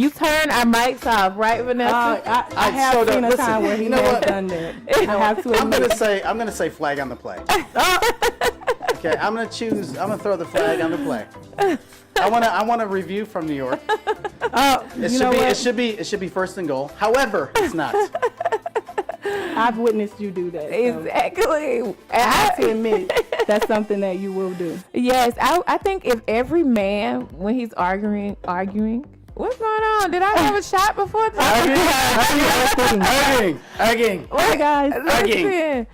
You turn our mics off, right, Vanessa? I have seen a time where he has done that. I have to admit. I'm gonna say flag on the play. Okay, I'm gonna throw the flag on the play. I want a review from New York. It should be first and goal. However, it's not. I've witnessed you do that. So. Exactly. I have to admit that's something that you will do. Yes, I think if every man, when he's arguing, what's going on? Did I have a shot before this? Arguing. Hey guys, arguing.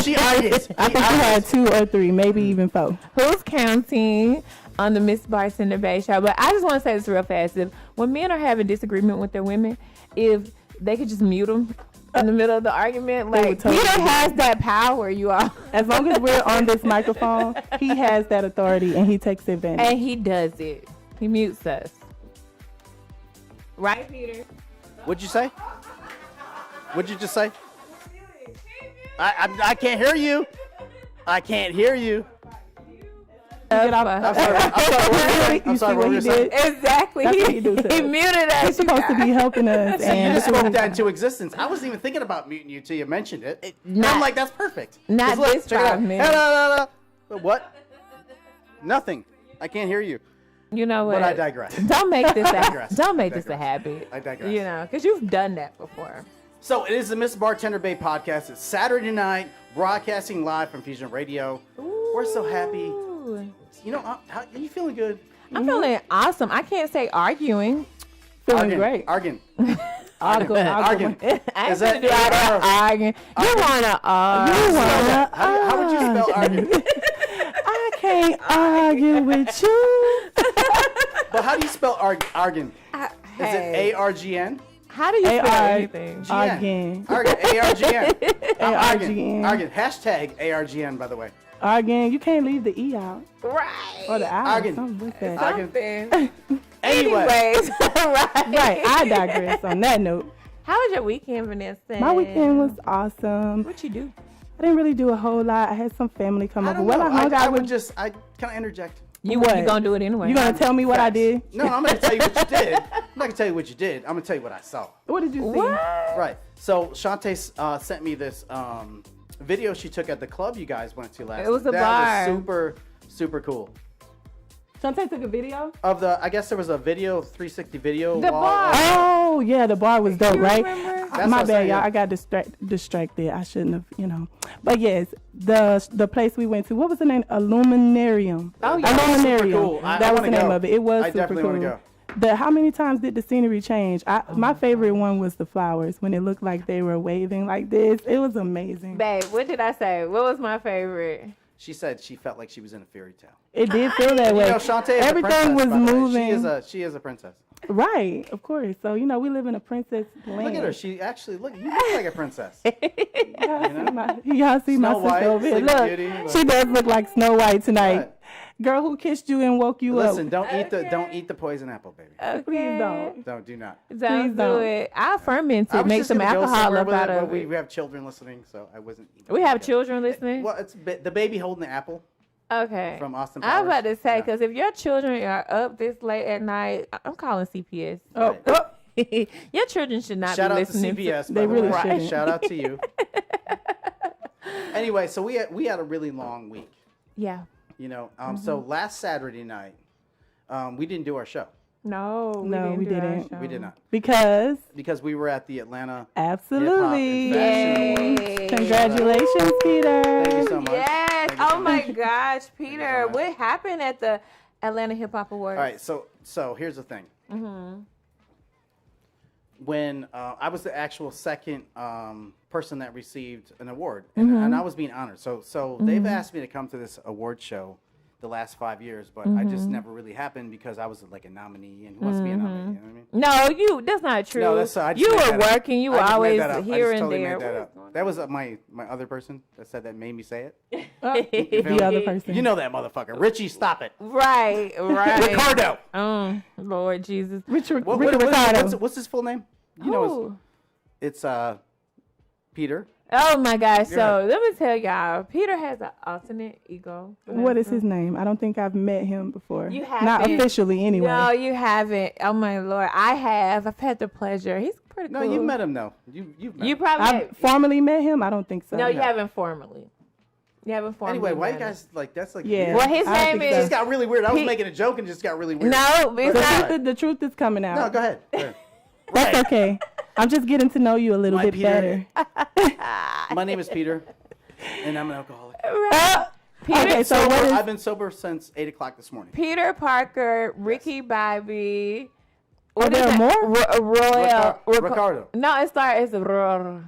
She argues. I think you had 2 or 3, maybe even 4. Who's counting on the Miss Bartender Bae show? But I just want to say this real fast. When men are having disagreement with their women, if they could just mute them in the middle of the argument, like Peter has that power, you all. As long as we're on this microphone, he has that authority and he takes advantage. And he does it. He mutes us. Right, Peter? What'd you say? What'd you just say? I can't hear you. I can't hear you. I'm sorry. What you did? Exactly. He muted us. You're supposed to be helping us. And you just spoke that into existence. I wasn't even thinking about muting you till you mentioned it. I'm like, that's perfect. Not this 5 minutes. What? Nothing. I can't hear you. You know what? But I digress. Don't make this a habit. I digress. You know, because you've done that before. So it is the Miss Bartender Bae Podcast. It's Saturday night, broadcasting live from Fusion Radio. Ooh. We're so happy. You know, are you feeling good? I'm feeling awesome. I can't say arguing. Feeling great. Arguing. Arguing. Is that arguing? You wanna argue? How would you spell arguing? I can't argue with you. But how do you spell arguing? Is it A-R-G-N? How do you spell anything? Arguing. A-R-G-N. A-R-G-N. Arguing. Hashtag A-R-G-N, by the way. Arguing. You can't leave the E out. Right. Or the I. Arguing. Something with that. Something. Anyways. Right. I digress on that note. How was your weekend, Vanessa? My weekend was awesome. What you do? I didn't really do a whole lot. I had some family come over. Well, I can I interject? You gonna do it anyway? You gonna tell me what I did? No, I'm gonna tell you what you did. I'm not gonna tell you what you did. I'm gonna tell you what I saw. What did you see? What? Right. So Shantae sent me this video she took at the club you guys went to last. It was a bar. That was super cool. Shantae took a video of I guess there was a video 360 video. The bar. Oh yeah, the bar was dope, right? My bad, y'all. I got distracted. I shouldn't have, But yes, the place we went to. What was the name? Illuminarium. Oh yeah, Illuminarium. Cool. That was the name of it. It was super definitely cool. Want to go. How many times did the scenery change? My favorite one was the flowers when it looked like they were waving like this. It was amazing. Babe, what did I say? What was my favorite? She said she felt like she was in a fairy tale. It did feel that way. Shantae is everything was moving. She is a princess. Right, of course. So we live in a princess land. Look at her. She actually you look like a princess. Y'all see my sister over here. Look, Beauty, she does look like Snow White tonight. Right. Girl who kissed you and woke you Listen, up. don't eat the poison apple, baby. Okay. Please don't. Do not. Don't do it. I'll ferment it. Make some alcohol up out of it. We have children listening, so I wasn't eating. We have children listening? Well, it's the baby holding the apple. Okay. From Austin Powers. I was about to say, because if your children are up this late at night, I'm calling CPS. Oh. Your children should not Shout be out listening. To CPS, they really shouldn't. Shout out to you. Anyway, so we had a really long week. Yeah. So last Saturday night, we didn't do our show. No, we didn't. We did not. Because we were at the Atlanta Absolutely. Yay. Congratulations, Peter. Thank you so much. Yes. Oh my gosh, Peter. So what happened at the Atlanta Hip Hop Awards? All right, so here's the thing. Mm-hmm. When I was the actual second person that received an award, and I was being honored. So they've asked me to come to this award show the last 5 years, but I just never really happened because I was like a nominee, and who wants to be a nominee? You know what I mean? No, that's not true. No, that's you were working. You were always here and totally there. That was my other person that said that made me say it. The other person. You know that motherfucker. Richie, stop it. Right. Ricardo. Lord Jesus. Ricardo. What's his full name? You know it's Peter. Oh my gosh! So let me tell y'all, Peter has an alternate ego. What is his name? I don't think I've met him before. You haven't? Not officially, anyway. No, you haven't. Oh my Lord, I have. I've had the pleasure. He's pretty cool. No, you've met him though. You've met him. Probably I've formally met him. I don't think so. No, you haven't formally. You haven't formally. Anyway, why met you guys him. like that's like Yeah. Well, his name It is. just got really weird. I was making a joke and it just got really weird. No, it's not. The truth is coming out. No, go ahead. Go ahead. That's okay. I'm just getting to know you a little bit Peter. better. My name is Peter, and I'm an alcoholic. Peter, Okay, so what is I've been sober since 8 o'clock this morning. Peter Parker, Ricky Bobby. Are there more? Ricardo. No, it starts as Roy.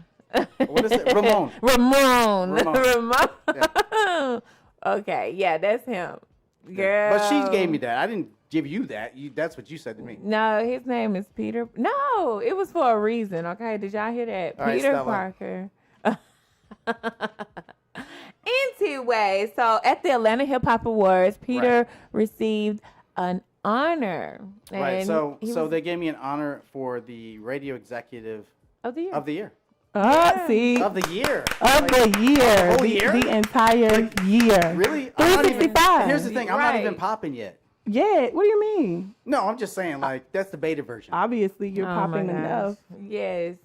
What is it? Ramon. Ramon. Yeah. Okay, yeah, that's him. Girl. But she gave me that. I didn't give you that. That's what you said to me. No, his name is Peter. No, it was for a reason. Okay, did y'all hear that? All right, Peter Stella. Parker. Anyway, so at the Atlanta Hip Hop Awards, Peter received an honor. Right. And So he was they gave me an honor for the radio executive of the year. of the year. see, Of the year. of the year, whole year? the entire year. Really? I'm not even- 365. Here's the thing. I'm not even Right. popping yet. Yeah, what do you mean? No, I'm just saying, like, that's the beta version. Obviously, you're Oh popping my gosh. enough.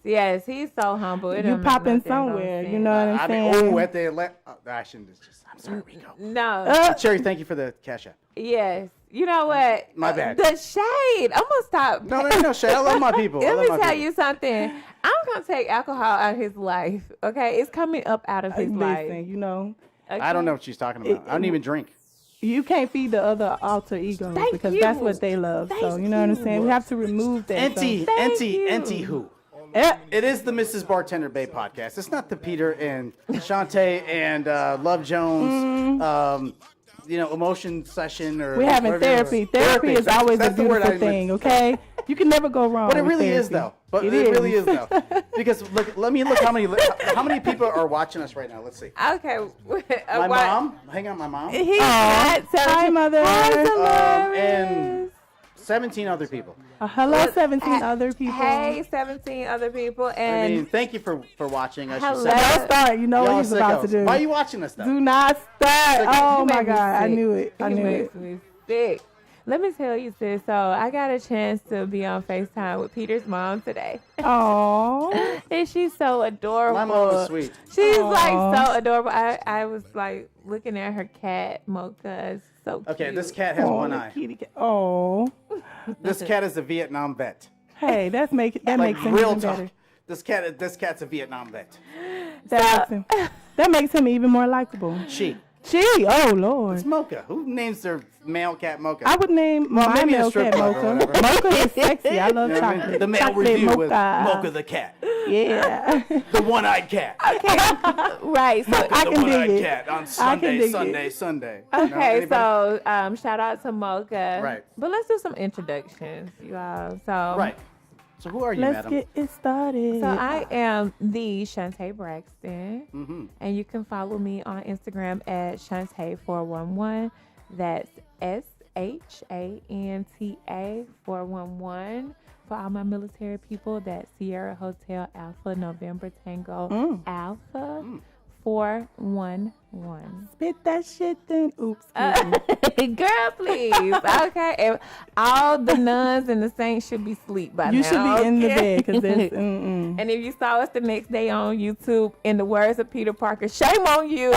Yes, he's so humble. It You don't make popping nothing gonna somewhere. fit. You know what I'm I saying? mean, at the Atlanta. I shouldn't have just. I'm sorry, Rico. No, Cherry, thank you for the cash app. yes. You know what? My bad. The shade. I'm gonna stop. No, Shay. I love my people. I Let love me my tell people. you something. I'm gonna take alcohol out of his life. Okay, it's coming up out of his life. Listen, you know, Okay? I don't know what she's talking about. I don't even drink. you can't feed the other alter egos Thank because you. that's what they love. So Thank you know what I'm you. saying? We have to remove that. Enti you. who? Eh, It is the Mrs. Bartender Bae podcast. It's not the Peter and Shantae and Love Jones, emotion session or. we're having whatever it therapy. was. Therapy is always That's a the word I beautiful meant. thing. Okay, you can never go wrong. But it with really is therapy. though. But It it really is. is though. Because look, let me look how many people are watching us right now. Let's see. Okay. My mom. Hang on, my mom. He's not. Hi, mother. And 17 other people. Hello, 17 other people. Hey, 17 other people, I and mean, thank you for watching us. Hello. Don't start. You know Y'all what he's about to sickos. do. Why are you watching us though? Do not start. Sick. Oh You my make me God, I sick. knew it. I He knew makes it. me sick. Let me tell you, sis. So I got a chance to be on FaceTime with Peter's mom today, Oh, and she's so adorable. My mom is sweet. She's Aw. like so adorable. I was like looking at her cat, Mocha. It's so cute. Okay, this cat has one eye. kitty cat. Oh, This cat is a Vietnam vet. hey, that makes Like him real even talk. better. This cat's a Vietnam vet. That makes him even more likable. She. Oh Lord, It's Mocha. Who names their male cat Mocha? I would name my maybe a male strip cat club or Mocha. whatever. Mocha is sexy. I love You know what I mean? chocolate. The male Chocolate review with mocha. Mocha the cat. Yeah. The one-eyed cat. Right. So Mocha I the can dig one-eyed it. cat on I can dig Sunday. it. You know, okay, anybody? so shout out to Mocha. Right. But let's do some introductions, you all. So Right. So who are you, Let's madam? get it started. So I am the Shantae Braxton, Mm-hmm. and you can follow me on Instagram at Shantae411. That's SHANTA 411. For all my military people, that's Sierra Hotel Alpha November Tango Alpha 411. Spit that shit then. Oops. excuse me. Girl, please. Okay. And all the nuns and the saints should be asleep by now. You should be in the okay? bed because there's. Mm-mm. And if you saw us the next day on YouTube, in the words of Peter Parker, shame on you.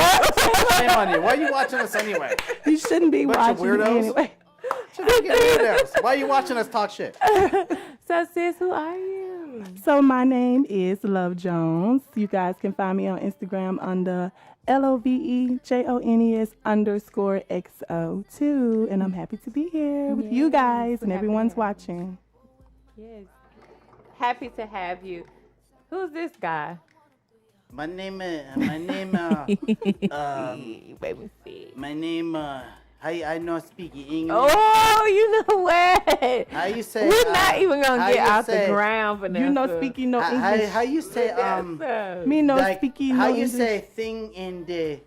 Shame on you. Why are you watching us anyway? You shouldn't be Bunch of watching weirdos. anyway. Why are you watching us talk shit? So, sis, who are you? So my name is Love Jones. You guys can find me on Instagram under LOVEJONES_XO2. And I'm happy to be here with you guys and happy everyone's to have watching. Yes. Happy to have you. Who's this guy? My name, I know speak English. Oh, you know what? How you say? We're not even how gonna get you out say- the ground, Vanessa. You know speaking no English. How you say Me no like, speaking how no you English. say thing in the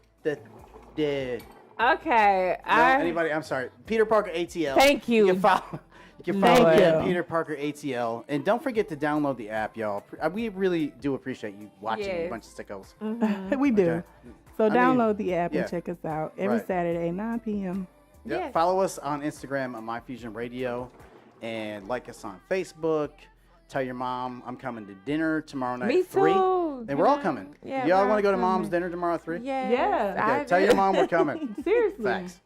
Okay. no, anybody? I'm sorry, Peter Parker ATL. Thank you. You You can follow me at Peter Parker ATL. And don't forget to download the app, y'all. We really do appreciate you watching a bunch of sickos. Mm-hmm. We do. Okay. So download the app and check us out every Saturday, 9 p.m. Yep. Follow us on Instagram at MyFusion Radio. And like us on Facebook. Tell your mom I'm coming to dinner tomorrow night at 3. And we're all coming. Yeah, y'all want to go to mom's dinner tomorrow at 3? Yeah. Okay, tell your mom we're coming. Seriously. Facts.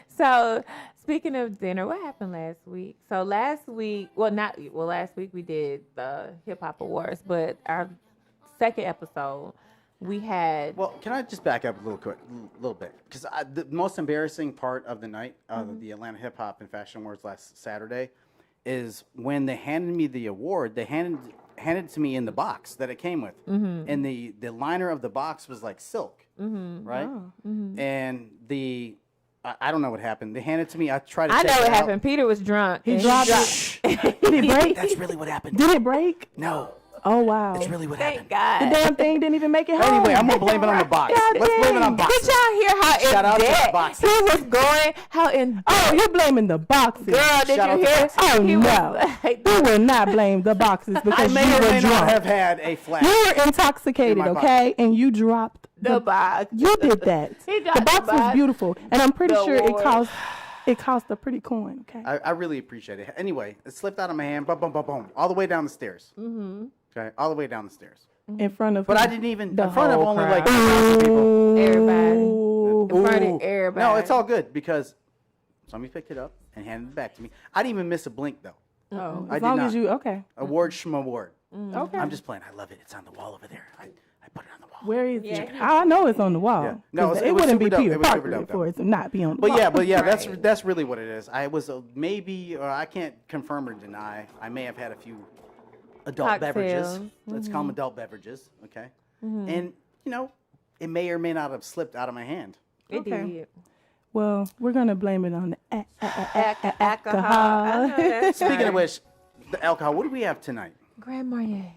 So, speaking of dinner, what happened last week? So last week we did the Hip Hop Awards, but our second episode, we had... Well, can I just back up a little bit? Because the most embarrassing part of the night of the Atlanta Hip Hop and Fashion Awards last Saturday is when they handed me the award, they handed it to me in the box that it came with. And the liner of the box was like silk, right? Oh. And I don't know what happened. They handed it to me. I tried to check it out. I know what happened. Peter was drunk. He dropped it. Did it break? That's really what happened. Did it break? No. Oh, wow. That's really what happened. Thank God. The damn thing didn't even make it home. Anyway, I'm going to blame it on the box. Let's blame it on boxes. Did y'all hear how Shout out to the boxes. he was going? How in you're blaming the boxes. Girl, did Shout you hear? Oh, no. You will not blame the boxes because I may you or were may drunk. not have had a flash. You were intoxicated, okay? And you dropped the box. You did that. The box was beautiful. And I'm pretty sure it cost a pretty coin, okay? I really appreciate it. Anyway, it slipped out of my hand, boom, boom, boom, boom, all the way down the stairs. Okay, all the way down the stairs. In front of But I didn't even, in front of only like 2,000 people. Everybody. In front of everybody. No, it's all good because somebody picked it up and handed it back to me. I didn't even miss a blink though. Oh, as long as you, okay. Award schmaward. Okay. I'm just playing. I love it. It's on the wall over there. I put it on the wall. Where is it? I know it's on the wall. Yeah. No, it wouldn't be Peter Parker for it to not be on the wall. But yeah, that's really what it is. I was maybe, or I can't confirm or deny. I may have had a few adult beverages. Let's call them adult beverages, okay? And it may or may not have slipped out of my hand. It did. Well, we're gonna blame it on the alcohol. Speaking of which, the alcohol. What do we have tonight? Grand Marnier.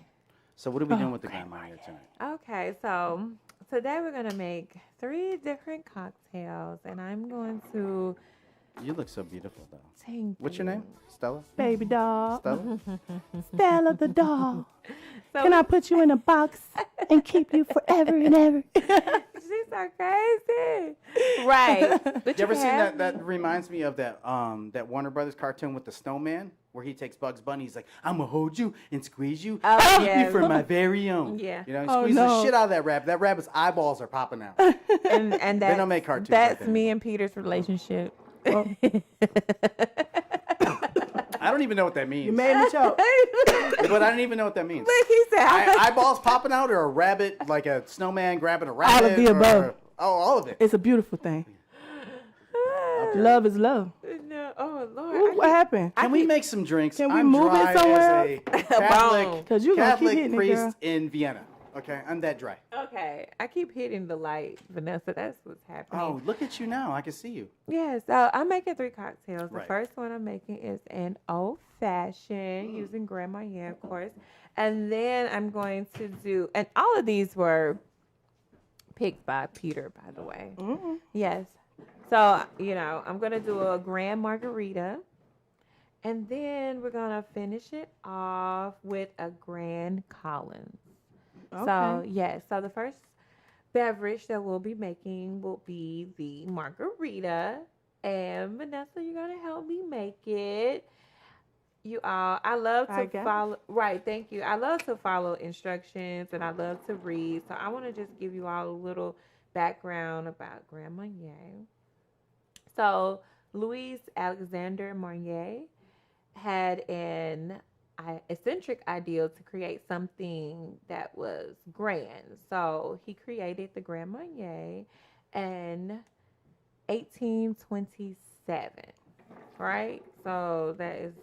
So what are we doing with the Grand Marnier tonight? Okay, so today we're gonna make 3 different cocktails, and I'm going to. You look so beautiful, though. Thank What's your name? Stella? Baby doll. Stella? Stella the doll. Can I put you in a box and keep you forever and ever? She's so crazy. Right. But you ever seen that? That reminds me of that Warner Brothers cartoon with the snowman, where he takes Bugs Bunny. He's like, I'm going to hold you and squeeze you. Keep you for my very own. Yeah. He squeezes the shit out of that rabbit. That rabbit's eyeballs are popping out. And they don't make cartoons that's like that. me and Peter's relationship. I don't even know what that means. You made me choke. But I don't even know what that means. Look, he said eyeballs popping out, or a rabbit, like a snowman grabbing a rabbit? All of the above. All of it. It's a beautiful thing. Okay. Love is love. No, oh Lord. Ooh, what happened? Can we make some drinks? Can we move it somewhere? As a Catholic priest girl. in Vienna. Okay, I'm that dry. Okay, I keep hitting the light, Vanessa. That's what's happening. Oh, look at you now. I can see you. Yeah, so I'm making 3 cocktails. The Right. first one I'm making is an old fashioned using Grand Marnier, of course. And then I'm going to do, and all of these were picked by Peter, by the way. Mm-hmm. Yes. So, I'm going to do a Grand Margarita. And then we're going to finish it off with a Grand Collins. Okay. So, yes. So, the first beverage that we'll be making will be the margarita. And, Vanessa, you're going to help me make it. I love to follow. Right, thank you. I love to follow instructions, and I love to read. So, I want to just give you all a little background about Grand Marnier. So, Louis Alexander Marnier had an eccentric ideal to create something that was grand. So he created the Grand Marnier in 1827, right? So that is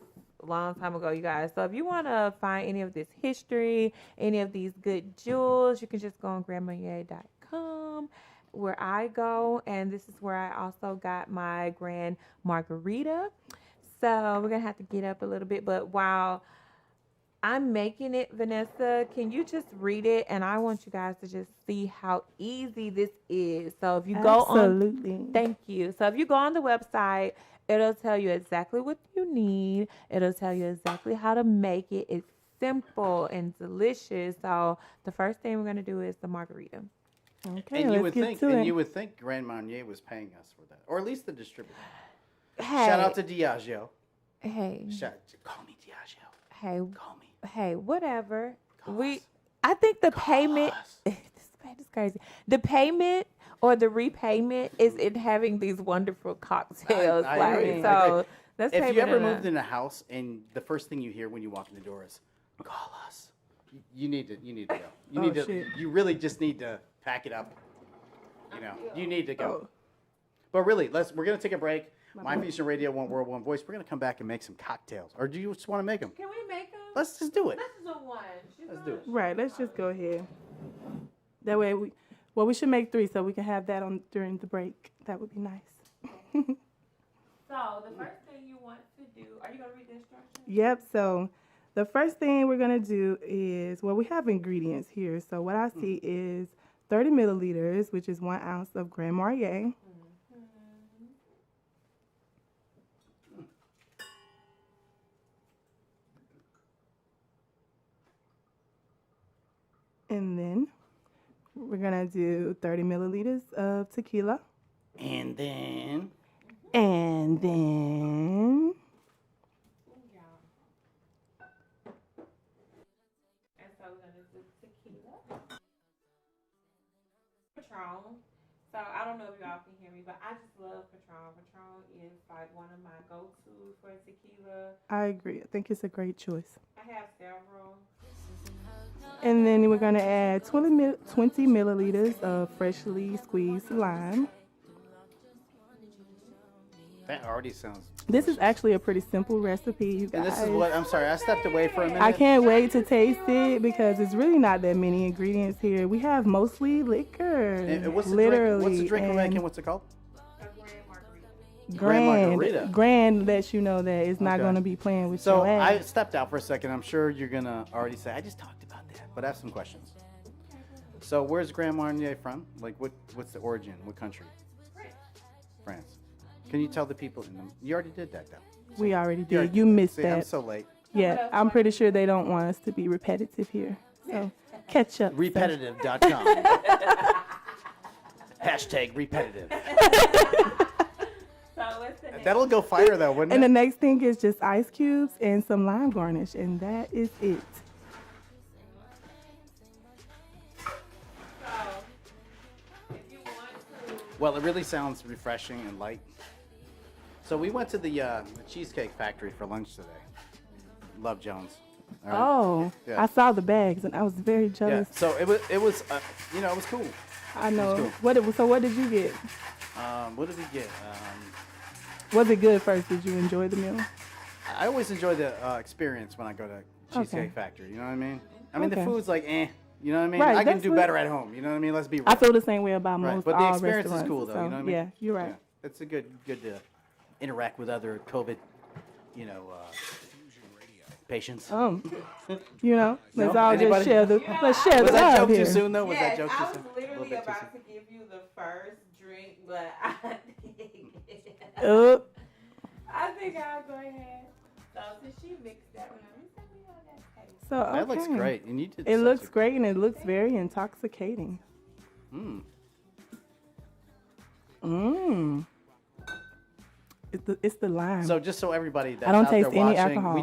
a long time ago, you guys. So if you want to find any of this history, any of these good jewels, you can just go on grandmarnier.com, where I go, and this is where I also got my Grand Margarita. So we're gonna have to get up a little bit, but while I'm making it, Vanessa, can you just read it? And I want you guys to just see how easy this is. So if you go on, absolutely, thank you. So if you go on the website It'll tell you exactly what you need. It'll tell you exactly how to make it. It's simple and delicious. So the first thing we're gonna do is the margarita. Okay, And let's get to it. you would think Grand Marnier was paying us for that, or at least the distributor. Hey, Shout out to Diageo. hey, Call me Diageo. hey, Call me. hey, whatever. Call We, us. I think the Call payment. us. This man is crazy. The payment or the repayment is in having these wonderful cocktails. I like, agree. so let's If pay you it ever in moved in a house and the first thing you hear when you walk in the door is "call us," you need to go. You need to. Shit. You really just need to pack it up. You know, you need to go. Oh. But really, we're gonna take a break. My Fusion Radio, One World, One Voice. We're gonna come back and make some cocktails, or do you just want to make them? Can we make them? Let's just do it. This is a one. Let's do it. Right, let's just go ahead. That way we should make 3 so we can have that on during the break. That would be nice. So the first thing you want to do, are you gonna read the instructions? Yep, so the first thing we're going to do is, well, we have ingredients here. So what I see is 30 milliliters, which is 1 ounce of Grand Marnier. And then we're going to do 30 milliliters of tequila. And then And then And so we're gonna do tequila. Patron. So I don't know if y'all can hear me, but I just love Patron. Patron is like one of my go-tos for tequila. I agree. I think it's a great choice. I have several. And then we're going to add 20 milliliters of freshly squeezed lime. that already sounds. This is actually a pretty simple recipe, you guys. And this is what I'm sorry. I stepped away for a minute. I can't wait to taste it because it's really not that many ingredients here. We have mostly liquor. And what's the literally. drink? What's the drink we're and making? What's it called? A grand margarita. Grand margarita. Grand lets you know that it's not Okay. going to be playing with So your I ass. stepped out for a second. I'm sure you're gonna already say I just talked about that, but I have some questions. So where's Grand Marnier from? Like what's the origin? What country? France. Can you tell the people in them? You already did that though. We already You did. already- You missed See, that. I'm so late. Yeah, I'm pretty sure they don't want us to be repetitive here. So catch up. Repetitive.com. Hashtag repetitive. So what's the next? That'll go fire though, wouldn't And the it? next thing is just ice cubes and some lime garnish, and that is it. So if you want to, Well, it really sounds refreshing and light. So we went to the Cheesecake Factory for lunch today. Love Jones. All right? Oh, Yeah. I saw the bags and I was very Yeah. jealous. So it was it was cool. I know. cool. So what did you get? What did we get? Was it good first? Did you enjoy the meal? I always enjoy the experience when I go to Cheesecake Okay. Factory. You know what I mean? I mean the Okay. food's like You know what I mean? Right, I can that's do what- better at home. You know what I mean? Let's be real. I feel the same way about Right, most but the all experience is restaurants. cool though. So, You know what I mean? Yeah, you're right. Yeah. It's a good to interact with other COVID, patients. You know, let's No? all Anybody? just share the let's share Was the that love joke here. too soon though? Was that yes, joke too I was soon? A little literally bit too about soon. to give you the first drink, but I didn't. I think I'll go ahead. So since she mixed that one, let me see how that tastes. So That looks okay. great. And you did It such looks a- great and it looks very intoxicating. Mm. Mmm. It's the lime. So just so everybody that's don't out there taste any watching, alcohol.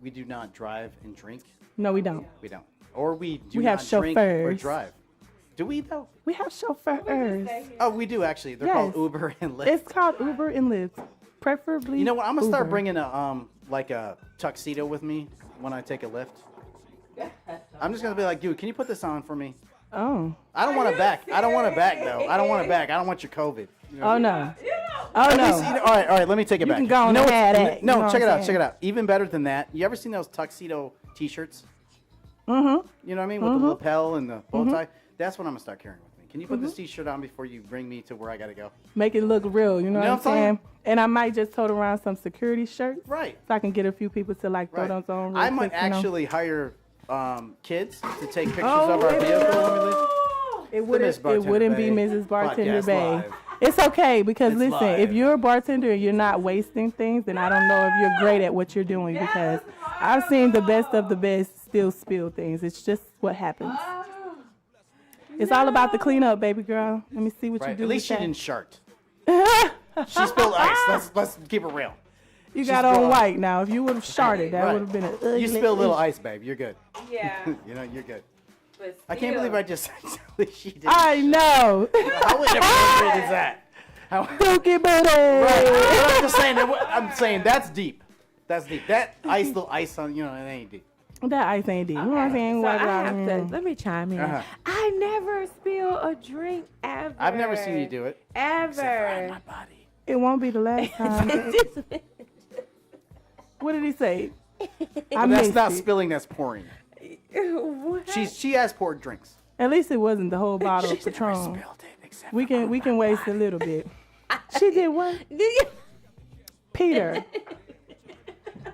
we do not drive and drink. No, we don't. We don't. Or we do We not have drink or chauffeurs. drive. Do we though? We have chauffeurs. Oh, we do actually. They're Yes. called Uber and Lyft. It's called Uber and Lyft. Preferably. You know what? I'm gonna start Uber. bringing a like a tuxedo with me when I take a Lyft. I'm just gonna be like, dude, can you put this on for me? Oh. I don't want to back. I don't want to back though. I don't want to back. I don't want your COVID. You know? Oh no. Oh Let me no. see- all right. Let me take it You back. can go on know and what's- have that, you No, know what check it I'm out. saying? Check it out. Even better than that. You ever seen those tuxedo T-shirts? Mm-hmm. You know what I mean? With the lapel and the bow tie. That's what I'm gonna start carrying with me. Can you put this T-shirt on before you bring me to where I gotta go? Make it look real. You know what I'm saying? And I might just tote around some security shirts. Right. So I can get a few people to like throw Right. those on. Real I might quick, you know? actually hire kids to take pictures Oh, of our yeah. vehicle when we leave. It Miss wouldn't. It Bartender wouldn't be Bae Mrs. Bartender Podcast Bae. Live. It's okay because It's listen, live. if you're a bartender and you're not wasting things, then I don't know if you're great at what you're doing because I've seen the best of the best still spill things. It's just what happens. It's all about the cleanup, baby girl. Let me see what you Right. do. At least she with didn't shart. She spilled ice. Let's keep it real. You She got spilled on ice. white now. If you would have sharted, that Right. would have been an ugly. You spilled a little ice, babe. You're good. Yeah. You know, you're good. But I can't believe I just said she did. I know. How inappropriate is that? How, Dookie booty. right. I'm just saying. I'm saying that's deep. That's deep. That little ice on, it ain't deep. That ice ain't deep. You know what I'm saying? So I What have to, about- let me chime in. Uh-huh. I never spill a drink ever. I've never seen you do it. Except for on Ever. my body. It won't be the last time. What did he say? I That's missed not it. spilling. That's pouring. What? She has poured drinks. At least it wasn't the whole bottle of She's never Patron. spilled it except We can waste a little bit. She did what? Peter.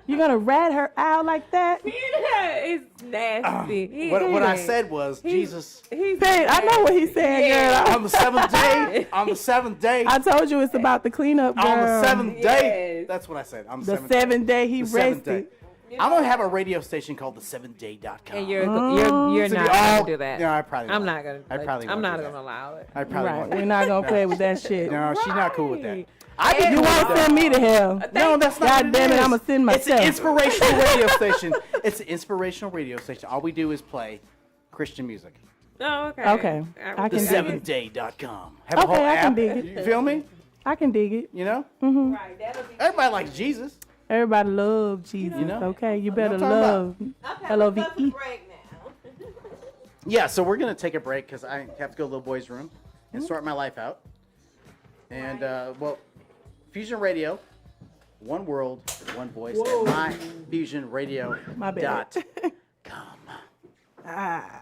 You gonna rat her out like that? It's nasty. What I said was Jesus. He's Hey, I know what he's saying, Yeah. girl. On the seventh day. On the seventh day. I told you it's about the cleanup, girl. On the seventh day. Yes. That's what I said. On the, The seventh day. seventh day he The seventh rested. day. I'm gonna have a radio station called the7day.com. And you're So not the all- gonna do that. No, I probably I'm won't. not gonna. I probably I'm won't not do gonna that. allow it. I probably Right, won't. we're not gonna play with that shit. No, she's not cool with that. Right. I You won't send me to hell. No, that's not. God what damn it, is. I'ma send It's an myself. inspirational radio station. It's an inspirational radio station. All we do is play Christian music. Oh, okay. Okay. I can dig it. The7day.com. Have a whole Okay, I can app. dig it. You feel me? I can dig it. You know? Right. That'll be. Everybody likes Jesus. Everybody love Jesus. You know? Okay, you know better what I'm love L-O-V-E. Yeah, so we're going to take a break because I have to go to the boys' room and sort my life out. And, well, Fusion Radio, one world, one voice, Whoa. and myfusionradio.com. My bad. Ah.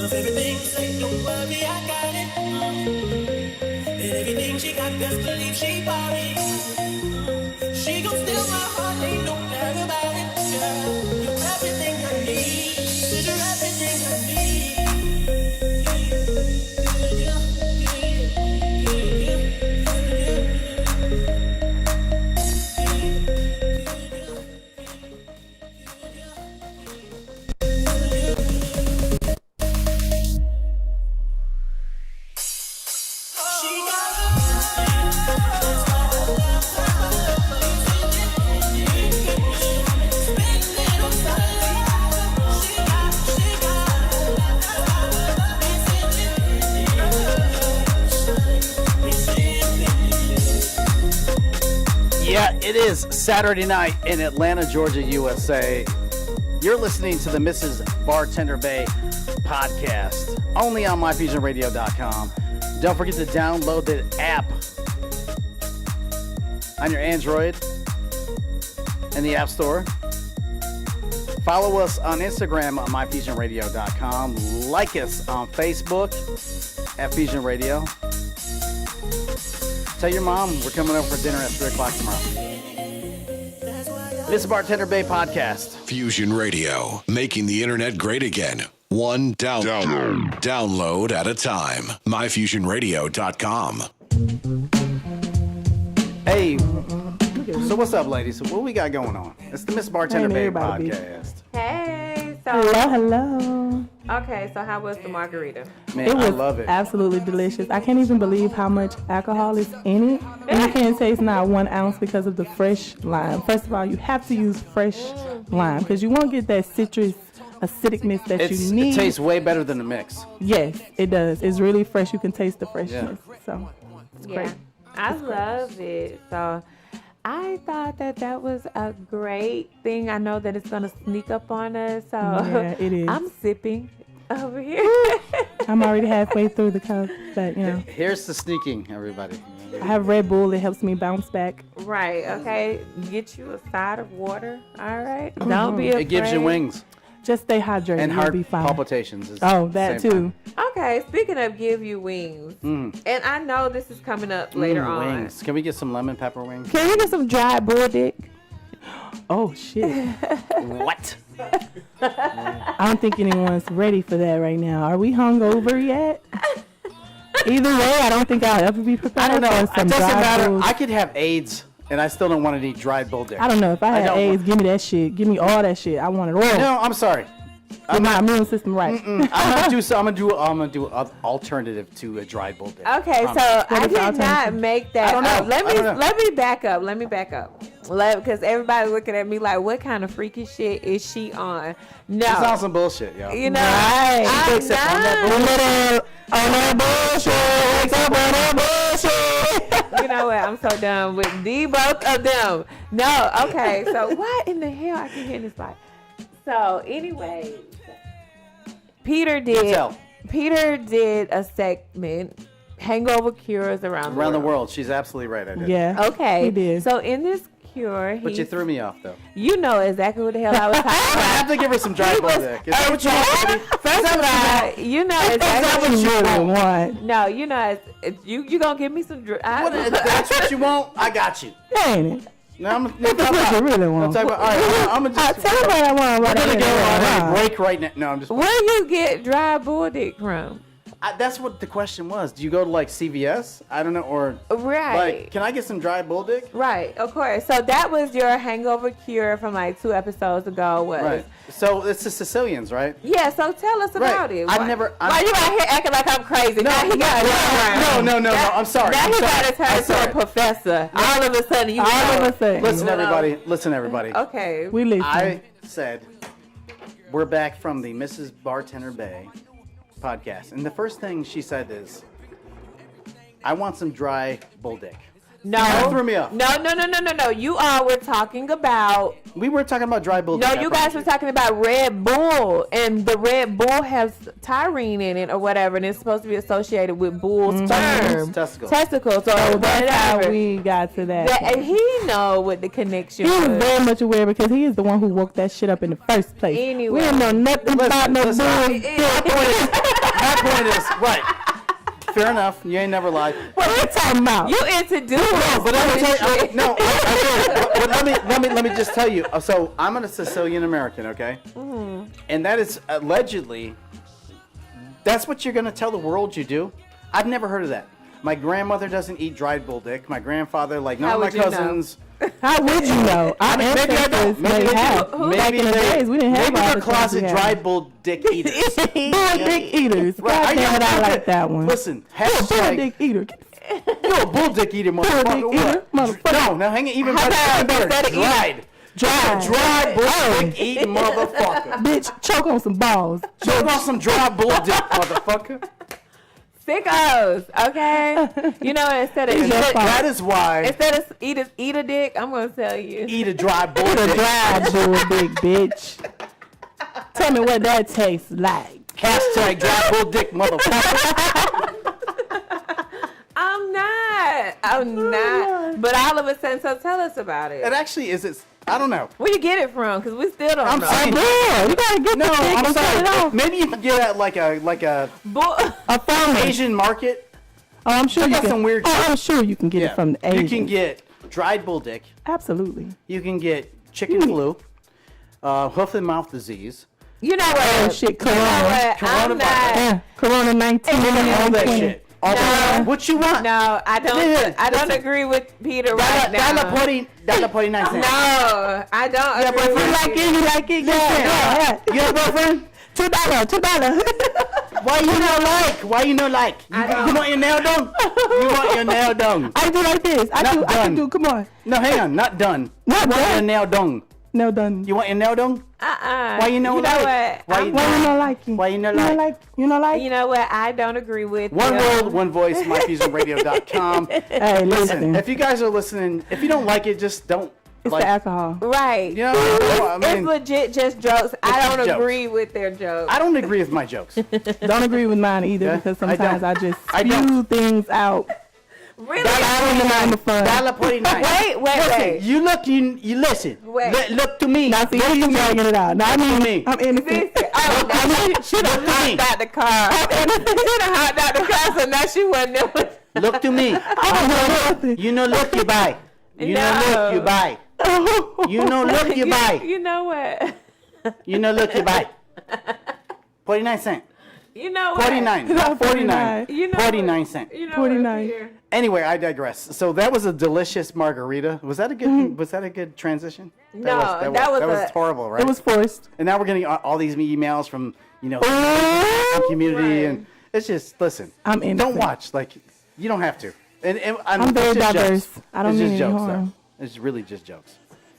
Of everything, say don't worry, I got it. And everything she got, best believe she bought it. She gon' steal my heart, ain't no doubt about it. Girl, you're everything I need. You're everything I need. Yeah, it is Saturday night in Atlanta, Georgia, USA. You're listening to the Mrs. Bartender Bae Podcast, only on myfusionradio.com. Don't forget to download the app on your Android in the App Store. Follow us on Instagram on myfusionradio.com. Like us on Facebook at Fusion Radio. Tell your mom we're coming over for dinner at 3 o'clock tomorrow. This is Bartender Bae Podcast. Fusion Radio, making the internet great again. One download at a time. myfusionradio.com. Hey, so what's up, ladies? What we got going on? It's the Miss Bartender Bae everybody. Podcast. Hey, so Hello. okay, so how was the margarita? Man, It was I love it. absolutely delicious. I can't even believe how much alcohol is in it. And you can't taste not 1 ounce because of the fresh lime. First of all, you have to use fresh lime because you won't get that citrus acidicness that you need. It tastes way better than the mix. Yes, it does. It's really fresh. You can taste the freshness. So it's Yeah, great. I love it. So I thought that was a great thing. I know that it's gonna sneak up on us. So Yeah, it is. I'm sipping over here. I'm already halfway through the cup, but Here's the sneaking, everybody. I have Red Bull. It helps me bounce back. Right. Okay. Get you a side of water. All right. Don't be afraid. It gives you wings Just stay hydrated. and You'll heart be fine. palpitations. Is Oh, that same too. Okay. Speaking of give you wings, and I know this is coming up later on. Wings. Can we get some lemon pepper wings? Can we get some dried bull dick? Oh shit. What? I don't think anyone's ready for that right now. Are we hungover yet? Either way, I don't think I'll ever be prepared. I don't know. for It some doesn't dry matter. bulls. I could have AIDS, and I still don't want to eat dried bull dick. I don't know. If I had don't AIDS, want- give me that shit. Give me all that shit. I want it all. No, I'm sorry. Get my immune system right. I'm gonna do an alternative to a dried bull dick. Okay, Promise. so I is the did not alternative? make that I don't know. up. I don't know. Let me back up. Because everybody looking at me like, what kind of freaky shit is she on? No. It's on some bullshit, yo. You know, Right. I'm Except on that not. You know what? I'm so done with the both of them. No, okay. So what in the hell? I can hear this like. So anyway, Peter did a segment, hangover cures around Around the world. She's absolutely right. I did. Yeah. Okay. He did. So in this cure, But you threw me off, though. you know exactly what the hell I was talking I about. have to give her some dried bull dick. Is that what you want, baby? First of all, you know exactly what you really want. No, you know you gonna give me some. What, that's what you want? I got you. Ain't it? Now I'm That's what you really want. All right, I'm gonna just. Tell me what I want. We're What I gonna go on a want. break right now. No, I'm just. Where you get dry bull dick from? That's what the question was. Do you go to like CVS? I don't know, or Right. like, can I get some dry bull dick? Right, of course. So that was your hangover cure from like 2 episodes ago. Was Right. So it's the Sicilians, right? yeah. So tell us about it. I've Why- never- Why you out here acting like I'm crazy? No, now he got no. I'm sorry. Now I'm he sorry. got to turn I'm into a sorry. professor. All of a sudden, you All of a sudden. Listen, You know. everybody. Okay. We listen. I said we're back from the Mrs. Bartender Bae podcast, and the first thing she said is, "I want some dry bull dick." No. That threw me off. No. You all were talking about. We were talking about dry bull. No, you guys were talking about Red Bull, and the Red Bull has tyrene in it or whatever, and it's supposed to be associated with bull sperm. Testicles. So that's how we got to that. And he know what the connection He was. was very much aware because he is the one who woke that shit up in the first place. Anyway. We didn't know nothing about no bull. My point is, right. Fair enough. You ain't never lied. What are you talking about? You introduced. But let me tell you, but let me just tell you. So I'm a Sicilian American, okay? Mm-hmm. And that is allegedly, that's what you're gonna tell the world you do. I've never heard of that. My grandmother doesn't eat dried bull dick. My grandfather, like none of my cousins. How would you know? Our ancestors may have. Back in the days, we didn't have maybe all they're the closet dried bull dick eaters. bull dick eaters. God damn it, I like that one. Listen, Bull hashtag. dick eater. You're a bull dick eater, motherfucker. Bull dick eater, motherfucker. No, now hang it even better. Dried bull dick eating motherfucker. Bitch, choke on some balls. Choke on some dry bull dick, motherfucker. Sickos, okay? You know, instead of That is why. instead of eat a dick, I'm gonna tell you. Eat a dry bull Eat a dick. dry bull dick, bitch. Tell me what that tastes like. Hashtag dry bull dick, motherfucker. I'm not. But all of a sudden, so tell us about it. It actually is. It's. I don't know. Where you get it from? Because we still don't I'm know. saying. Yeah, you gotta get No, the dick I'm and cut it sorry. off. Maybe you can get at like a farmer. Asian market. Oh, I'm sure Check you out can. some weird shit. I'm sure you can get it from the Asians. You can get dried bull dick. Absolutely. You can get chicken flu, hoof and mouth disease. You know what? Oh shit, Corona. I'm not. Corona 19. All that 20. shit. All that. What you want? No, I don't. I don't agree with Peter right now. Dala 49 cents. No, I don't agree You with like you. it? You like it? Yeah. You have a girlfriend? $2. Why you not like? Why you not like? You want your nail done? You want your nail done? I do like this. I can do. Come on. No, hang on. Not done. Not you want done. your nail done? No done. You want your nail done? Why you not You know like? what? Why you not liking? Why you not You not like? like? You not like? You know what? I don't agree with One you. world, one voice. MyFusionRadio.com. Hey, Listen, if you guys are listening, if you don't like it, just don't. It's like, the alcohol. Right. You know, I It's mean, legit just jokes. I just don't jokes. agree with their jokes. I don't agree with my jokes. Don't agree with mine either Yeah, because I sometimes don't. I just I spew don't. things out. Really? $1.49 fun. Wait. Listen, you look, you listen. Wait. Look to me. Now see, you dragging it out. Now I Look to mean, me. I'm innocent. Oh, now she done Look to me. hopped out the car. She done hopped out the car, so now she wasn't there. Look to me. You know, look, you buy. You know, look, you buy. You know, look, you buy. You know what? You know, look, you buy. 49 cents. You know what? 49, not 49. You know 49 what? cents. You know 49. What, Peter? Anyway, I digress. So that was a delicious margarita. Was that a good? Was that a good transition? No, that was horrible, right? It was forced. And now we're getting all these emails from the community, and it's just listen. I'm Don't innocent. watch. Like you don't have to. And I'm very it's just diverse. jokes. I don't it's mean just any jokes, harm. though. It's really just jokes.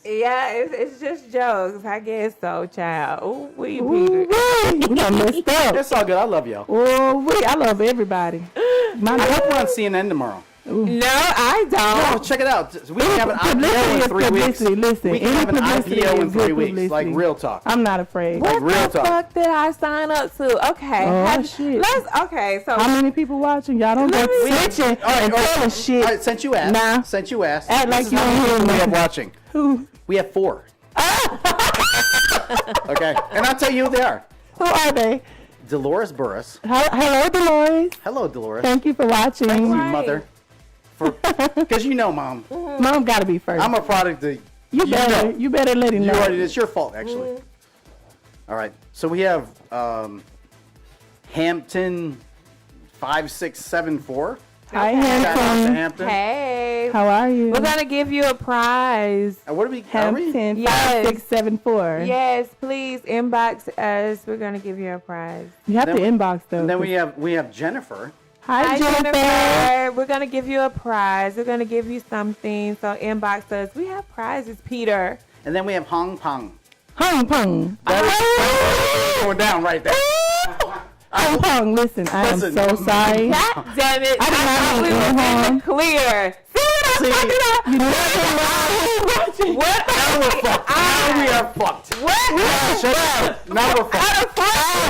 Yeah, it's just jokes. I guess so, child. Oh, we Ooh, Peter. we done messed up. It's all good. I love y'all. Oh, I love everybody. I hope we're on CNN tomorrow. No, I don't. No, check it out. We can have an IPO in 3 weeks. Listen, We can have an publicity IPO in is 3 good weeks. publicity. Like real talk. I'm not afraid. Like What real the talk. fuck did I sign up to? Okay. Oh, shit. Okay, so How many people watching? Y'all don't go Let me- snitching and telling shit. All right, since you asked. Nah. Since you asked. Act like this is you how don't many hear people we have nothing. watching. Who We have 4. Okay, and I'll tell you who they are. are they? Dolores Burris. Hello, Dolores. Hello, Dolores. Thank you for watching. Thank you, Right. mother. Because you know, Mom, Mom got to be first. I'm a product of you better let him You know. already. It's your fault, actually. All right. So we have Hampton 5674. Hi, Okay. Shout out to Hampton. Hampton. hey, How are you? we're gonna give you a prize. What are we? Hampton Yes. 5674. Yes, please inbox us. We're gonna give you a prize. You have Then to we- inbox though. And then we have Jennifer. Hi, Jennifer. We're gonna give you a prize. We're gonna give you something. So inbox us. We have prizes, Peter. And then we have Hong Pong. Hong Pong. That is going down right there. Hong Pong. Listen, I am Listen. so sorry. God damn it! I did not thought we mean was any harm. in the clear. See what You never know. What? Now we're fucked. Now we are fucked. What? Shut up. Now we're fucked.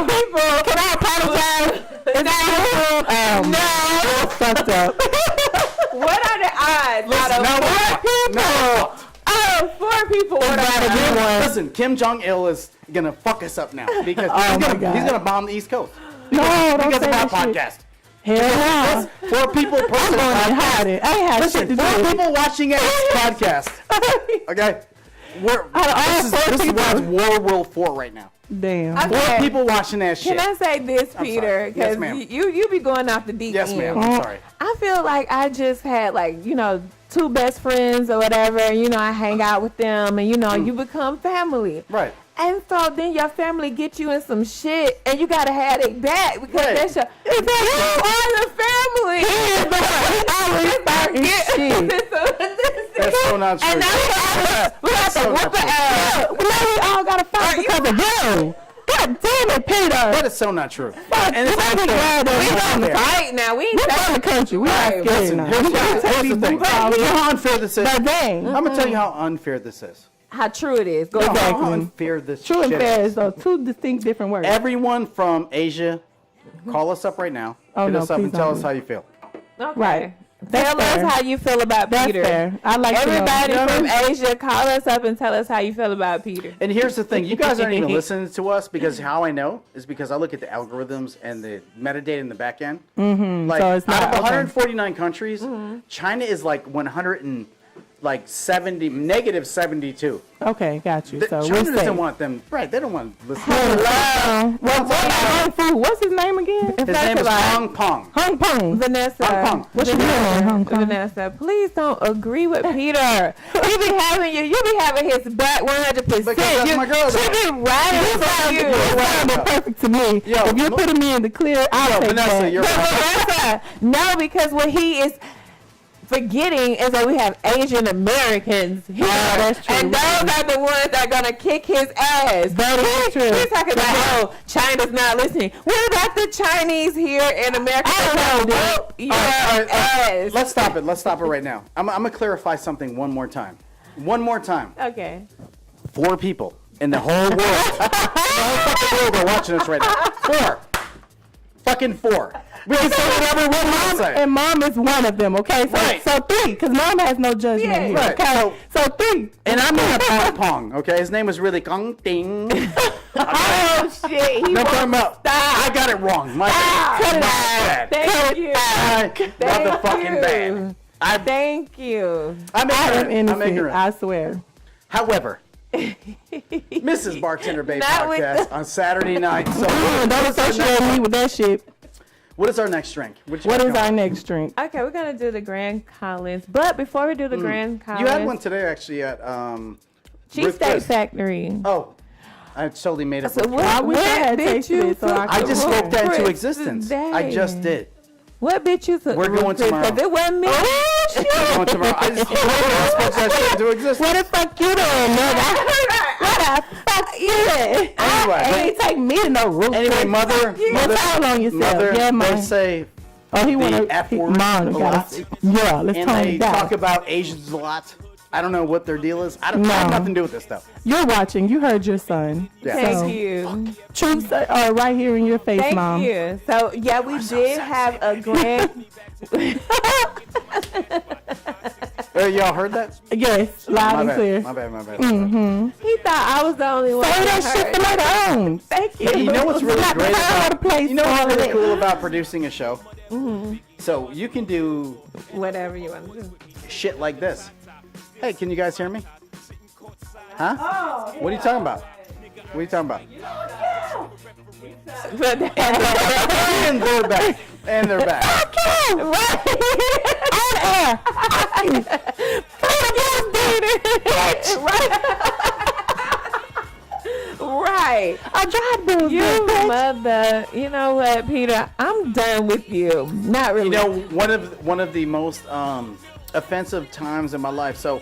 People, can I apologize? Is that no. We're fucked up. What are the odds? Listen, now we're fucked. Now we're fucked. Out of 4 people, what are the odds? Listen, Kim Jong-il is gonna fuck us up now because Oh my God. he's gonna bomb the East Coast. No, don't Because say of our that shit. podcast. Hell no. 4 people per I'm going to hide it. I ain't had shit Listen, to 4 do with people watching this podcast. Okay, this is why it's World War IV right now. Damn. Okay. 4 people watching that shit. Can I say this, Peter? sorry. Yes, Because ma'am. you be going off the deep Yes, end. ma'am. I'm sorry. I feel like I just had 2 best friends or whatever. I hang out with them, and you become family. Right. And so then your family get you in some shit, and you gotta have it back because Right. that's you are the family. That's so not true. And now we have to so whoop not the true. ass. Now we all got to fight because of him. God damn it, Peter. That is so not true. And it's I'm unfair. glad that We we're on on the the fight now. We ain't We're in the country. We're not scared Listen, now. here's the thing. You know how unfair this is? But dang. I'm gonna tell you how unfair this is. how true it is. Go You know back. how unfair this True and shit fair is. is those 2 distinct different words. Everyone from Asia, call us up right now. Oh, Hit no, us up please and tell don't us do how you feel. Okay. Right. That's Tell fair. us how you feel about That's Peter. fair. I like to know. Everybody You know what I from mean? Asia, call us up and tell us how you feel about Peter. And here's the thing, you guys aren't even listening to us because how I know is because I look at the algorithms and the metadata in the back end. Mm-hmm. Like So it's out not- of okay. 149 countries, China is like negative 72. Okay, got you. So China we're doesn't safe. want them, right? They don't want to listen. What about Hong Fu? What's his name again? His name is Hong Pong. Hong Pong. Vanessa, Hong Kong. What's your name, Hong Kong? Vanessa, please don't agree with Peter. You be having his back 100%. Because that's my girl, She though. be riding for you. It sounded perfect to me. Yo, If you're putting me in the clear, I'll take Vanessa, that. you're But Vanessa, no, because what he is forgetting is that we have Asian Americans here, that's true. and those are the ones that are gonna kick his ass. That is true. He's talking about China's not listening. What about the Chinese here in America? I don't know, Whoop your All right, ass. let's stop it. Let's stop it right now. I'm gonna clarify something one more time. One more time. Okay. 4 people in the whole world. The whole fucking world are watching us right now. 4. Fucking 4. We can say whatever we want to say. And mom is one of them, okay? So, Right. so 3, because mom has no judgment Yeah, here, right. okay? So 3. And I'm not Pong Pong, okay? His name is really Kong Ting. Oh shit! He No, won't talking about. stop. I got it wrong. My Stop. bad. Cut it My out. bad. Thank you. My motherfucking bad. Thank you. I'm I am ignorant. I'm innocent, ignorant. I swear. However, Mrs. Bartender Bae Not with Podcast on Saturday night. So Don't associate me with that shit. what is our next drink? What is our next drink? Okay, we're gonna do the Grand Collins, but before we do the Grand Collins, You had one today actually at Cheesesteak Chris. Factory. Oh, I totally made it. So up. I wish I had bitch tasted you it so I I could just Chris spoke that into Chris existence. today. I just did. What bitch you took? We're going tomorrow. Because it wasn't me. Oh, shit. We're going tomorrow. I just spoke that shit into existence. What the fuck you doing, nigga? What the fuck you doing? Anyway. Ain't take me to no room. Anyway, mother, Tell on yourself. mother, Yeah, they man. say, Oh, he want the to F word mom, a gotta- lot. Yeah, let's and tone they it down. talk about Asians a lot. I don't know what their deal is. I have No. nothing to do with this stuff. You're watching. You heard your son. Yeah. Thank So, you. Truths are right here in your face, Thank mom. you. So yeah, we did have a grand. Y'all heard that? Yes, loud My and bad. clear. My bad. My bad. He thought I was the only one. Say that that shit heard. for later on. Thank you. Hey, you know what's really Got great power to about place you know what's all of really it. cool about producing a show? So you can do Whatever you want to do. shit like this. Hey, can you guys hear me? Huh? What are you talking about? What are you talking about? And they're back. And they're back. Right. I tried to do You it. mother. You know what, Peter? I'm done with you. Not really. You know, one of the most offensive times in my life. So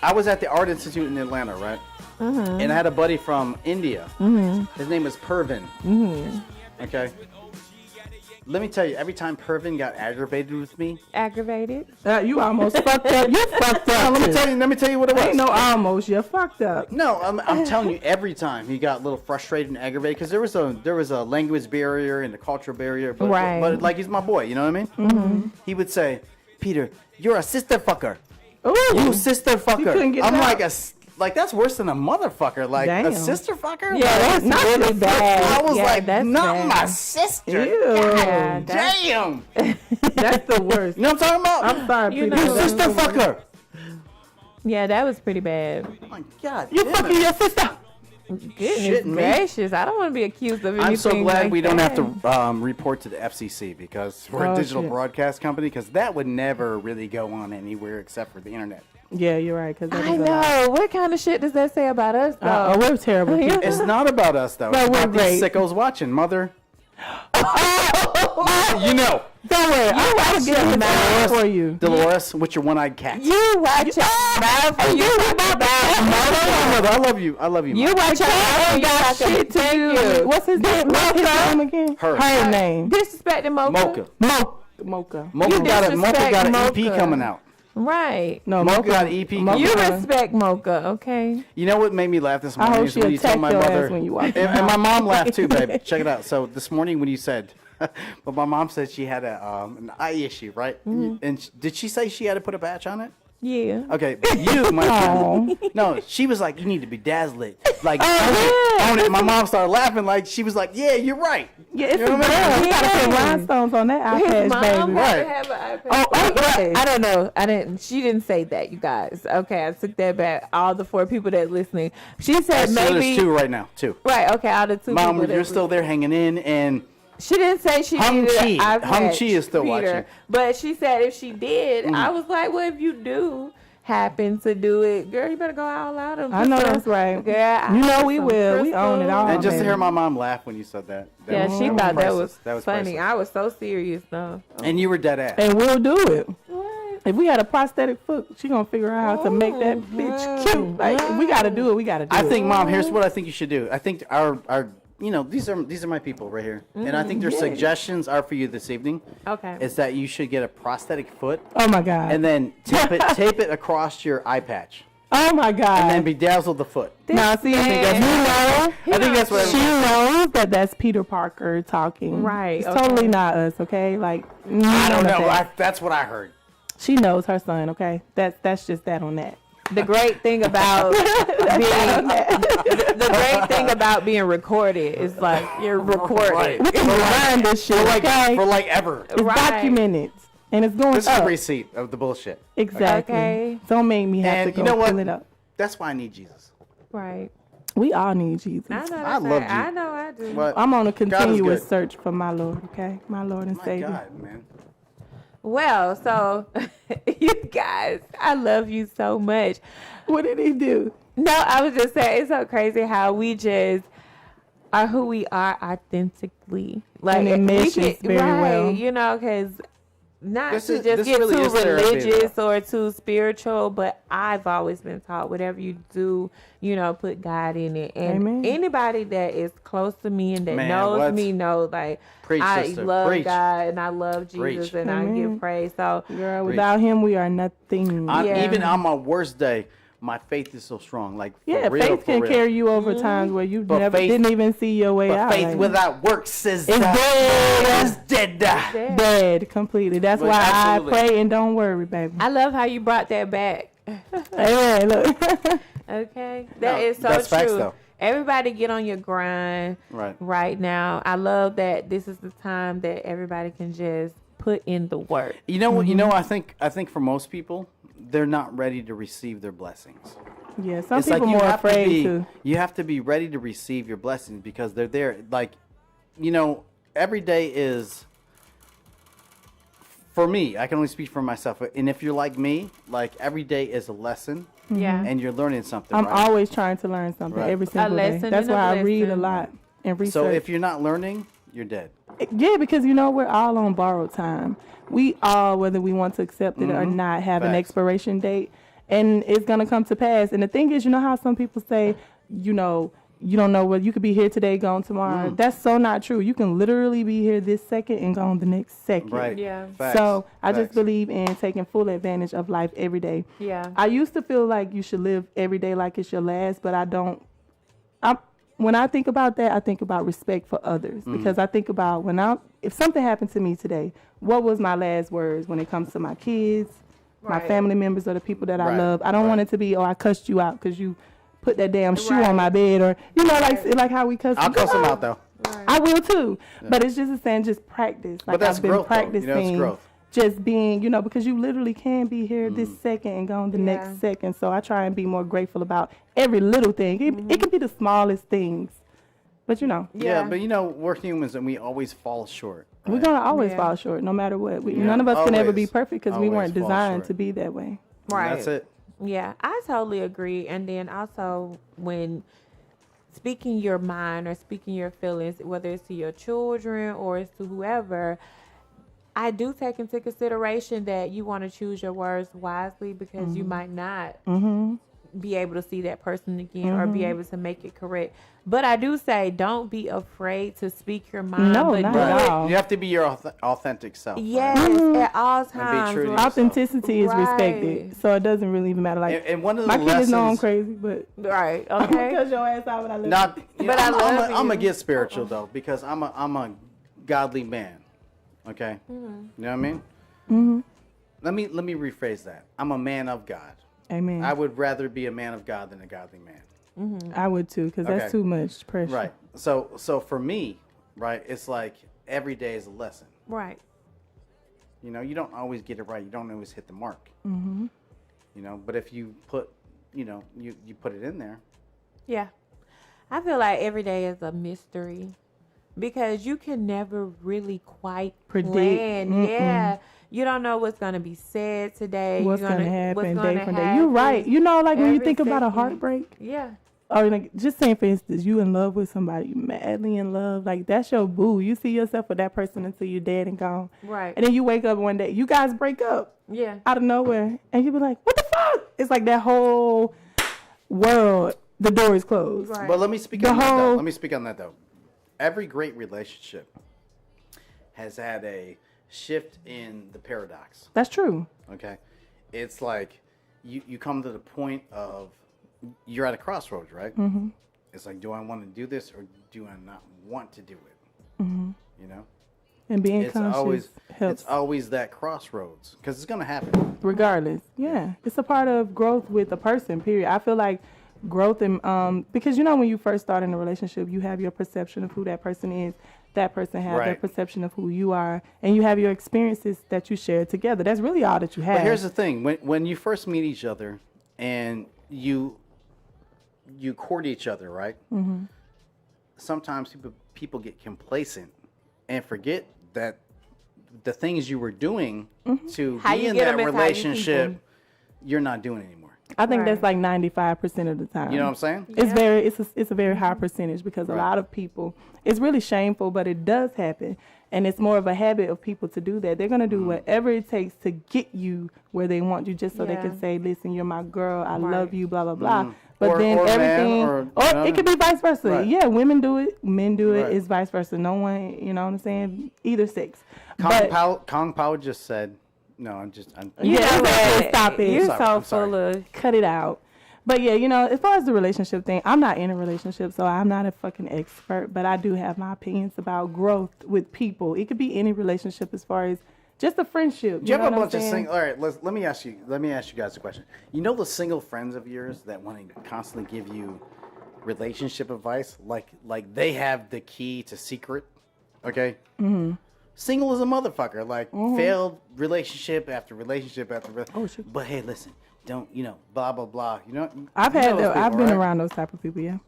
I was at the Art Institute in Atlanta, right? And I had a buddy from India. His name is Pervin. Okay. Let me tell you, every time Pervin got aggravated with me, Aggravated? You almost fucked up. You fucked up. let me tell you what it was. Ain't no almost. You fucked up. No, I'm telling you, every time he got a little frustrated and aggravated because there was a language barrier and a cultural barrier, but, Right. but like he's my boy, you know what I mean? Mm-hmm. He would say, "Peter, you're a sister fucker. Ooh. You sister fucker." couldn't get I'm that. like that's worse than a motherfucker. Like Damn. a sister fucker. Yeah, that's Like, really bad. I was Yeah, like, that's not bad. my sister. Ew. Yeah, Damn. That's the worst. You know what I'm talking about? I'm sorry, You Peter. know- You That's sister the worst. fucker. Yeah, that was pretty bad. Oh my God. You damn fucking it. your sister. Goodness Shitting me. gracious. I don't want to be accused of anything. I'm so glad like we don't that. have to report to the FCC because we're a Oh, digital shit. broadcast company because that would never really go on anywhere except for the internet. Yeah, you're right. Cause that I is a lot. know. What kind of shit does that say about us, though? Oh, we're terrible. Yeah. people. It's not about us though. No, It's we're about these great. sickos watching, mother. You know, Don't worry. I'll get him mad for you. Dolores with your one-eyed cat. You watch your mouth when you talk about Mother, I love you. I love you. You Mom. watch your mouth when you talk Shit to about you. What's his name? What's his name again? Her. name. disrespecting Mocha. Mocha. Mocha. Mocha got an disrespect EP Mocha. coming out. Right. No, Mocha got an EP coming You out. respect Mocha, okay? You know what made me laugh this I morning hope is she when you told attacked my your mother, ass when you walk and my mom laughed too, babe. Check it out. So this morning when you said, but my mom said she had an eye issue, right? And did she say she had to put a patch on it? Yeah. Okay, but you, my friend, no, she was like, you need to be dazzled. Like, own it. My mom started laughing. Like, she was like, yeah, you're right. Yeah, it's You know a what I girl. mean? You gotta put rhinestones on that His iPad, mom baby. had to Right. have an iPad. Oh, okay. I don't know. I didn't. She didn't say that, you guys. Okay, I took that back. All the 4 people that listening, she said So maybe. there's 2 right now, 2. Right. Okay. All the 2 Mom, people. you're that still there hanging in, and She didn't say she Hung needed Chi. an iPad. Hung Chi is still Peter. watching. But she said if she did, I was like, well, if you do happen to do it, girl, you better go all out. And I put know some- that's right. Girl, I You know put we some will. We own it crystals. all. and just to man. hear my mom laugh when you said that. Yeah, she thought that priceless. was funny. funny. I was so serious though. And you were dead ass. And we'll do it. What? If we had a prosthetic foot, she gonna figure out how to make that bitch cute. Like if we gotta do it. We gotta do it. I think, Mom, here's what I think you should do. I think our you know, these are my people right here, and I think their suggestions are for you this evening. Okay. Is that you should get a prosthetic foot Oh my god. and then tape it across your eye patch, oh my god. and then bedazzle the foot. Now see, I think that's I think that's what she knows that that's Peter Parker talking. Right, It's okay. totally not us. Okay. Like I don't none of know. that. That's what I heard. She knows her son. Okay. That's just that on that. The great thing about the great thing about being recorded is like you're recorded. Right. We can rewind this shit. Okay. For like ever. It's Right. documented. And it's going This is up. a receipt of the bullshit. Exactly. Okay. Don't make me have And to you go know what? pull it up. That's why I need Jesus. Right. We all need Jesus. I know. I That's love right. you. I know. I do. But I'm on a God is continuous good. search for my Lord, okay? My Lord and My Savior. God, man. Well, so you guys, I love you so much. What did he do? No, I was just saying it's so crazy how we just are who we are authentically. Like And it we meshes very well. you know, because not This to is- just this get really too is therapy, religious or too spiritual, but I've always been taught whatever you do, you know, put God in it. And Amen. anybody that is close to me and that Man, knows what? me knows like Preach, I sister, love preach. God and I love Jesus Preach. and I Amen. give praise. So Girl, without him, we are nothing. Yeah. Even on my worst day, my faith is so strong. Like, for yeah, real, faith for can real. carry you over times where you But never faith- didn't even see your way But out. faith like, without works is It's dead. is dead. dead completely. That's But why absolutely. I pray and don't worry, baby. I love how you brought that back. Hey, look. Okay, No, that is so that's true. facts, though. Everybody get on your grind Right. now. I love that this is the time that everybody can just put in the work. You know what? You know, I think for most people, they're not ready to receive their blessings. Yeah, some It's people like you more have to afraid be, to. you have to be ready to receive your blessings because they're there. Like, you know, every day is, for me, I can only speak for myself. And if you're like me, like every day is a lesson Yeah. and you're learning something. I'm right? always trying to learn something Right. every single day. lesson That's and a why I read a blessing. lot and research. So if you're not learning, you're dead. Yeah, because you know we're all on borrowed time. We all, whether we want to accept it or not, have an Facts. expiration date, and it's gonna come to pass. And the thing is, you know how some people say, you know, you don't know whether you could be here today, gone tomorrow. That's so not true. You can literally be here this second and gone the next second. Right. Yeah. Facts. So I just Facts. believe in taking full advantage of life every day. Yeah. I used to feel like you should live every day like it's your last, but I don't. When I think about that, I think about respect for others, because I think about if something happened to me today, what was my last words when it comes to my kids, my Right. family members, or the people that I Right. love. I don't want Right. it to be, I cussed you out because you put that damn shoe Right. on my bed, or like how we cuss. I'll cuss them out though. I will too, but it's just saying, just practice. Like But that's I've been growth, though. practicing, It's growth. just being, because you literally can be here this second and gone the next second. So I try and be more grateful about every little thing. It can be the smallest things, but Yeah, but we're humans and we always fall short. we're right? gonna always Yeah. fall short, no matter what. None of us can ever be Always. perfect because we weren't Always fall designed short. to be that way. Right. That's it. Yeah, I totally agree. And then also when speaking your mind or speaking your feelings, whether it's to your children or it's to whoever, I do take into consideration that you want to choose your words wisely, because you might not be able to see that person again or be able to make it correct. But I do say, don't be afraid to speak your mind. No, but not do at it- all. You have to be your authentic self. right? Yes, at all times. true to like- yourself. Authenticity is Right. respected, so it doesn't really even matter. Like And one of the my kids know I'm lessons. crazy, but Right. I'm Okay. gonna cut your ass out when I live. Not, But I love I'm you. gonna get spiritual though, because I'm a godly man. Okay, you know what I mean? Let me rephrase that. I'm a man of God. Amen. I would rather be a man of God than a godly man. I would too, because Okay. that's too much pressure. Right. So for me, right, it's like every day is a lesson. Right. You don't always get it right. You don't always hit the mark. But if you put, you put it in there. Yeah. I feel like every day is a mystery, because you can never really quite Predict. plan. Yeah. You don't know what's going to be said today. What's You're gonna happen what's day gonna from day? You're right. happen. Like when you Every think about a second. heartbreak, Yeah. or like just saying, for instance, you in love with somebody, you madly in love, like that's your boo. You see yourself with that person until you're dead and gone. Right. And then you wake up one day, you guys break up Yeah. out of nowhere, and you be like, "What the fuck?" It's like that whole world, the door is closed. Right. But let me speak The on that though. whole- Let me speak on that though. Every great relationship has had a shift in the paradox. That's true. Okay, it's like you come to the point of you're at a crossroads, right? Mm-hmm. It's like, do I want to do this or do I not want to do it? Mm-hmm. And being It's conscious helps. it's always that crossroads because it's gonna happen. Regardless, yeah, it's a part of growth with a person. Period. I feel like growth and because when you first start in a relationship, you have your perception of who that person is. That person have their Right. perception of who you are, and you have your experiences that you share together. That's really all that you have. But here's the thing: when you first meet each other and you court each other, right? Mm-hmm. Sometimes people get complacent and forget that the things you were doing to How be you in get that 'em is how you keep relationship, 'em. you're not doing anymore. I think Right. that's like 95% of the time. You know what I'm saying? It's a very high percentage, because a lot of people, it's really shameful, but it does happen. And it's more of a habit of people to do that. They're going to do whatever it takes to get you where they want you, just so they Yeah. can say, listen, you're my girl, I Right. love you, blah, blah, blah. But Or- then or man, everything, or, it could be vice versa. Right. Yeah, women do it, men do it, Right. it's vice versa. No one, you know what I'm saying? Either sex. Kong Pao just said, "No, I'm." Yeah, what? stop it. You're Sorry, so I'm sorry. full of. Cut it out. But yeah, as far as the relationship thing, I'm not in a relationship, so I'm not a fucking expert, but I do have my opinions about growth with people. It could be any relationship, as far as just a friendship. Do you have a know what bunch I'm of saying? single? All right, let me ask you guys a question. You know the single friends of yours that want to constantly give you relationship advice, like they have the key to secret. Okay. Mm-hmm. Single as a motherfucker, like failed relationship after relationship after. Oh, shit. But hey, listen, don't blah blah blah. I've you had, know those I've people, been right? around those type of people. Yeah.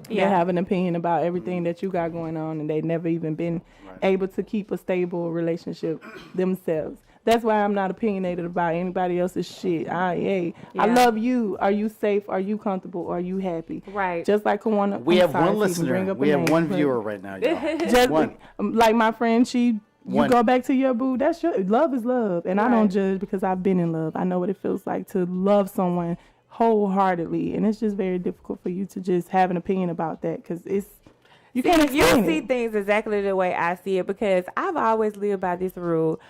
Yeah. They have an opinion about everything that you got going on, and they never even been able to keep a stable relationship themselves. That's why I'm not opinionated about anybody else's shit. I love you. Are you safe? Are you comfortable? Are you happy? Right. Just like Kawana. We I'm have sorry one to even bring listener. up a We have name, one but viewer right now, y'all. Just One. like my friend, you One. go back to your boo. That's your love is love, and I Right. don't judge because I've been in love. I know what it feels like to love someone wholeheartedly, and it's just very difficult for you to just have an opinion about that because you can't explain see it. things exactly the way I see it because I've always lived by this rule.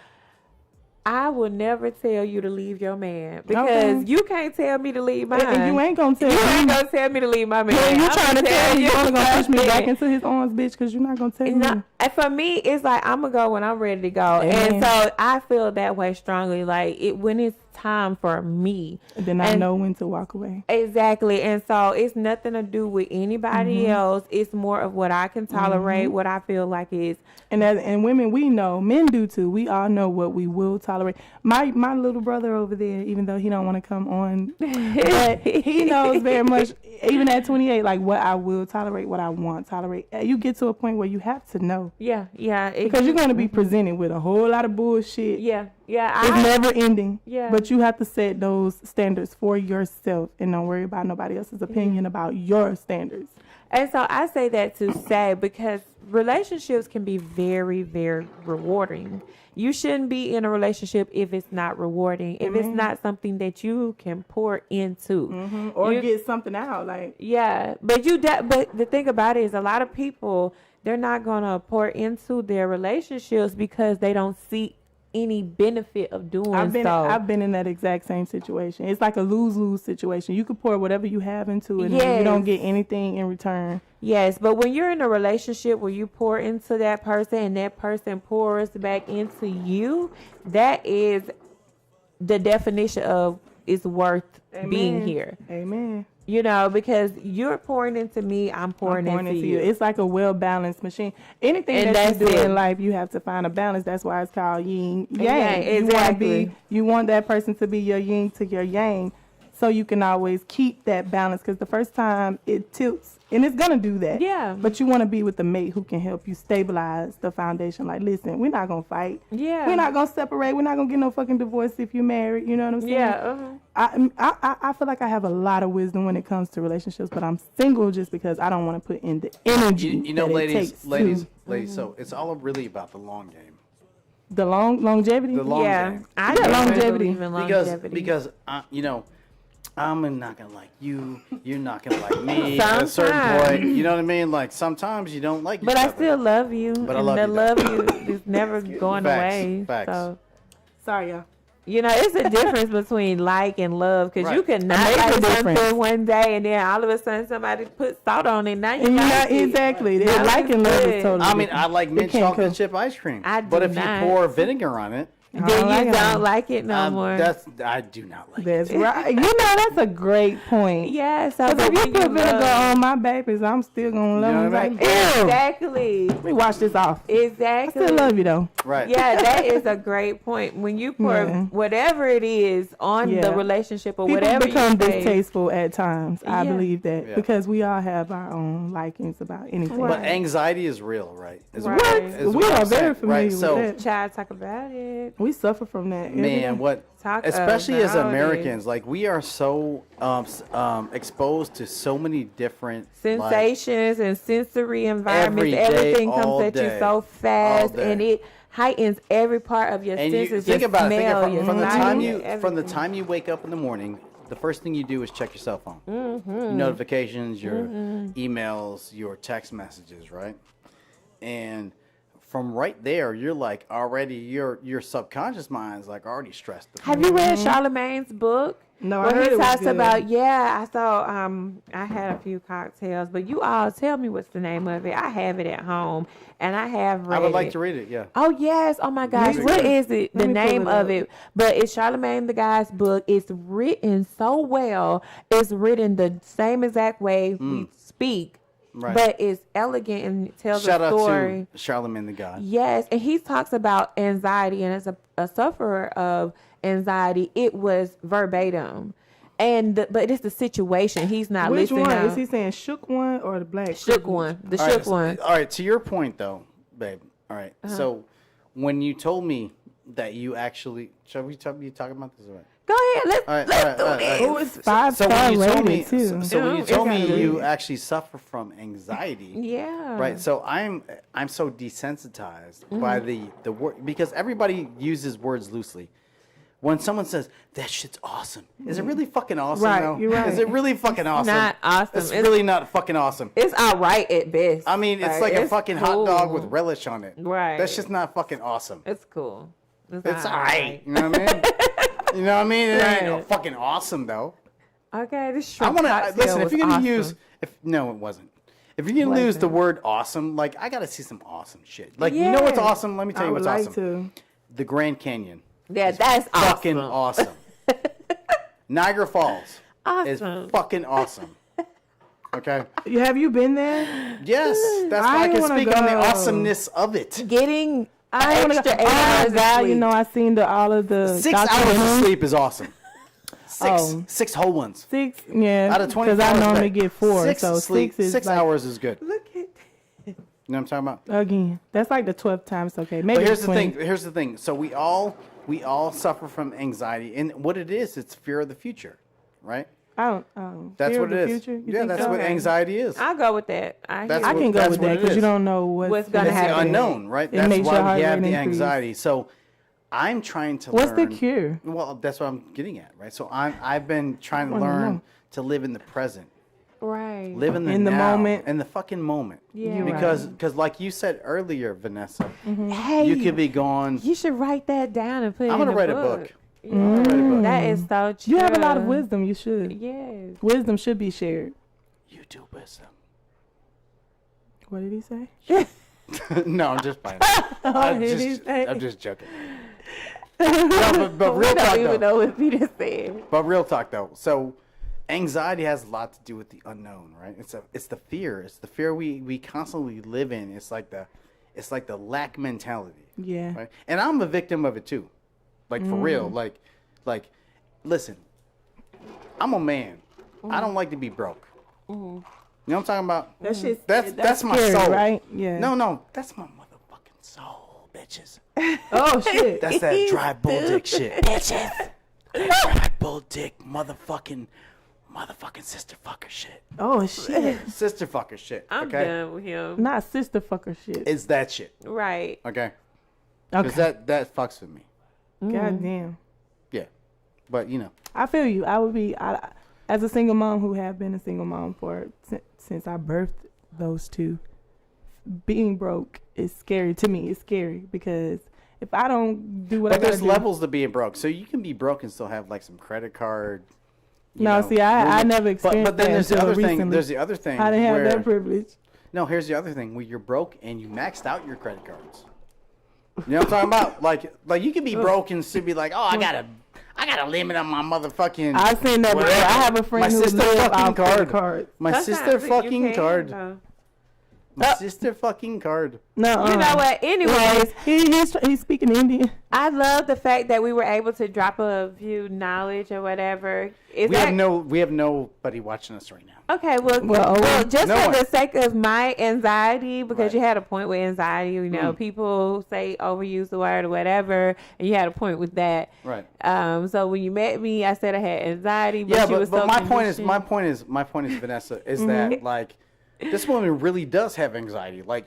I will never tell you to leave your man because you can't tell me to leave mine. And you ain't gonna tell You me. ain't gonna tell me to leave my man. Yeah, you I'm trying to tell me you're only gonna push me nothing. back into his arms, bitch, because you're not gonna tell me. No, and for me, it's like I'm gonna go when I'm ready to go, Amen. and so I feel that way strongly. Like when it's time for me, And then I know when to walk away. Exactly, and so it's nothing to do with anybody else. It's more of what I can tolerate, what I feel like is. And women, we know, men do too. We all know what we will tolerate. My little brother over there, even though he don't want to come on, but he knows very much, even at 28, like what I will tolerate, what I won't tolerate. You get to a point where you have to know. Yeah. Because you're going to be presented with a whole lot of bullshit. Yeah. It's never ending. Yeah. But you have to set those standards for yourself and don't worry about nobody else's opinion about your standards. And so I say that to say because relationships can be very, very rewarding. You shouldn't be in a relationship if it's not rewarding, if it's not something that you can pour into. Or get something out. Like, yeah, but but the thing about it is a lot of people, they're not going to pour into their relationships because they don't see any benefit of doing so. I've been in that exact same situation. It's like a lose-lose situation. You could pour whatever you have into it and you don't get anything in return. Yes, but when you're in a relationship where you pour into that person and that person pours back into you, that is the definition of it's worth being here. Amen. You know, because you're pouring into me, I'm pouring into you. It's like a well-balanced machine. Anything And that you that's do it. in life, you have to find a balance. That's why it's called yin yang. Yeah, exactly. You want that person to be your yin to your yang, so you can always keep that balance. Because the first time it tilts, and it's gonna do that. Yeah. But you want to be with the mate who can help you stabilize the foundation. Like, listen, we're not gonna fight. Yeah. We're not gonna separate. We're not gonna get no fucking divorce if you're married. You know what I'm saying? Yeah. I feel like I have a lot of wisdom when it comes to relationships, but I'm single just because I don't want to put in the energy. You know, that ladies. it takes So it's all really about the long game. the longevity. The long Yeah. game. I Yeah, definitely longevity. believe in longevity. Because you know, I'm not gonna like you. You're not gonna like me at a certain Sometimes. point. You know what I mean? Like sometimes you don't like. But each I other. still love you. But I and love the you, love though. you is never going Facts, away. facts. So, Sorry, y'all. you know, it's a difference between like and love because you Right. can not major like difference. something one day and then all of a sudden somebody put salt on it. Now you And like it. exactly. Now That like it's and love good. is totally I mean, different. I like mint can't chocolate cook. chip ice cream. I do but if not. you pour vinegar on it, I Then like you it. don't like it no more. I do not like it. That's right. You know, that's a great point. Yeah, so Because if but you when put vinegar love- on my babies, I'm still gonna love You know them. what I Like, mean? ew. Exactly. Let me wash this off. I Exactly. still love you though. Right. Yeah, that is a great point. When you pour Yeah. whatever it is on Yeah. the relationship or People whatever become you say, distasteful at times. I Yeah. believe that Yeah. because we all have our own likings about anything. But anxiety is real, right? Is Right. is We what are I'm very saying, familiar right? with So, that. child, talk about it. We suffer from that. every day. man, what? Talk Especially as about Americans, like we are so exposed to so many different like, Sensations and sensory environments, Every day, everything comes all at you day, so fast, all day. and it heightens every part of your and you senses. think your about it. smell, Think your from the sight, time you everything. wake up in the morning, the first thing you do is check your cell phone, Mm-hmm. your notifications, your emails, your text messages, right? And from right there, you're like already your subconscious mind's like already stressed. Have you read Charlemagne's book? No, I Where heard he it was talks good. about, I saw, I had a few cocktails, but you all tell me what's the name of it. I have it at home, and I have read I would like it. to read it. Yeah. Oh, yes. Oh, my gosh. Me What too. is it? Let The me pull name it of up. it. But it's Charlemagne the Guy's book. It's written so well. It's written the same exact way we speak, Right. but it's elegant and tells Shout a out story. to Charlemagne the God. Yes, and he talks about anxiety, and as a sufferer of anxiety, it was verbatim. But it's the situation. He's not Which listening. one? now. Is he saying shook one or the black? Shook one. The All shook right, so- one. All right, to your point though, babe. All right. So when you told me that you actually, shall we talk about this? All right. Go ahead. All right, Let's all right, do all right, this. Oh, it's 5-star when you told me, rated too. so when you It's told me gotta you be. actually suffer from anxiety, Yeah. right? So I'm so desensitized by the word because everybody uses words loosely. when someone says that shit's awesome, is it really fucking awesome? Right, though? you're right. Is it really fucking awesome? Not awesome. It's really not fucking awesome. It's all right at best. I mean, it's like a fucking hot dog with relish on it. Right. That's just not fucking awesome. It's cool. It's all right. You know what I mean? You know what I mean? It ain't fucking awesome though. Okay, this I shrimp want to cocktail listen. If was you're gonna awesome. use, no, it wasn't. If you're gonna use the word awesome, like I gotta see some awesome shit. Like you know what's Yeah. awesome? Let me tell I you would what's like awesome. to. The Grand Canyon. Yeah, that's Fucking awesome. awesome. Niagara Falls is Awesome. fucking awesome. Okay. Have you been there? Yes, that's why I can wanna speak on the go. awesomeness of it. Getting I want to extra go. 8 Oh hours my God! of You sleep. know, I seen all of the 6 hours of documentaries. sleep is awesome. Oh. Six whole ones. 6, yeah. Out of 24 because I hours normally a day. get 4, Six so sleep, 6 is 6 like, hours is good. Look at You know what I'm talking about? Again, that's like the 12th time. It's okay. Maybe But here's it's the 20. thing. Here's the thing. So we all suffer from anxiety, and what it is, it's fear of the future, right? I don't. That's fear what of it the is. Future? You Yeah, think that's so? what anxiety is. I'll go with that. That's I what- can go that's with what that it because you is. don't know What's gonna It's the happen. unknown, right? It That's makes your why heart we have rate the increase. anxiety. So I'm trying to What's learn. the cure? Well, that's what I'm getting at, right? So I've been trying to Wanna learn know. to live in the present. Right. Live in the In the now, moment. in the fucking moment. Yeah. You're Because like you said earlier, Vanessa, Hey, you could be gone. You should write that down and put it I'm in gonna the write a book. book. Yeah. I'm gonna write a book. That is so true. You have a lot of wisdom. You should. Yes. Wisdom should be shared. You do wisdom. What did he say? No, I'm just playing. What did he say? I'm just joking. No, but We real don't talk even though. know what Peter said. But real talk though. So anxiety has a lot to do with the unknown, right? It's the fear. It's the fear we constantly live in. It's like the lack mentality. Yeah. Right? And I'm a victim of it too. Like for real. Like listen. I'm a man. I don't like to be broke. You know what I'm talking about? That shit's That's my scary, soul. right? Yeah. No, that's my motherfucking soul, bitches. Oh shit. That's that dry bull dick shit. Bitches. Dry bull dick motherfucking sister fucker shit. Oh shit. Sister fucker shit. I'm Okay? done with him. Not sister fucker shit. It's that shit. Right. Okay? Okay. Because that fucks with me. God damn. Yeah. But you know. I feel you. I would be as a single mom who have been a single mom since I birthed those two. Being broke is scary to me. It's scary because if I don't do what I But gotta there's do, levels to being broke. So you can be broke and still have like some credit card. you No, know, see, I never But experienced then that there's the until other thing. recently. There's the other thing. I didn't have where, that privilege. No, here's the other thing. Where you're broke and you maxed out your credit cards. You know what I'm talking about? Like you can be broke and still be like, oh, I got a limit on my motherfucking. I've seen that. whatever. I have a friend My who sister lives fucking off card. credit cards. My Sometimes sister you fucking can, card. though. My sister fucking card. No, You know what? Anyways, he's speaking Indian. I love the fact that we were able to drop a few knowledge or whatever. We have nobody watching us right now. Okay, well, just No for one. the sake of my anxiety, because you had a point with anxiety, you know, people say overuse the word or whatever, and you had a point with that. Right. So when you met me, I said I had anxiety, but Yeah, you was but so my point is conditioned. Vanessa, is that like this woman really does have anxiety. Like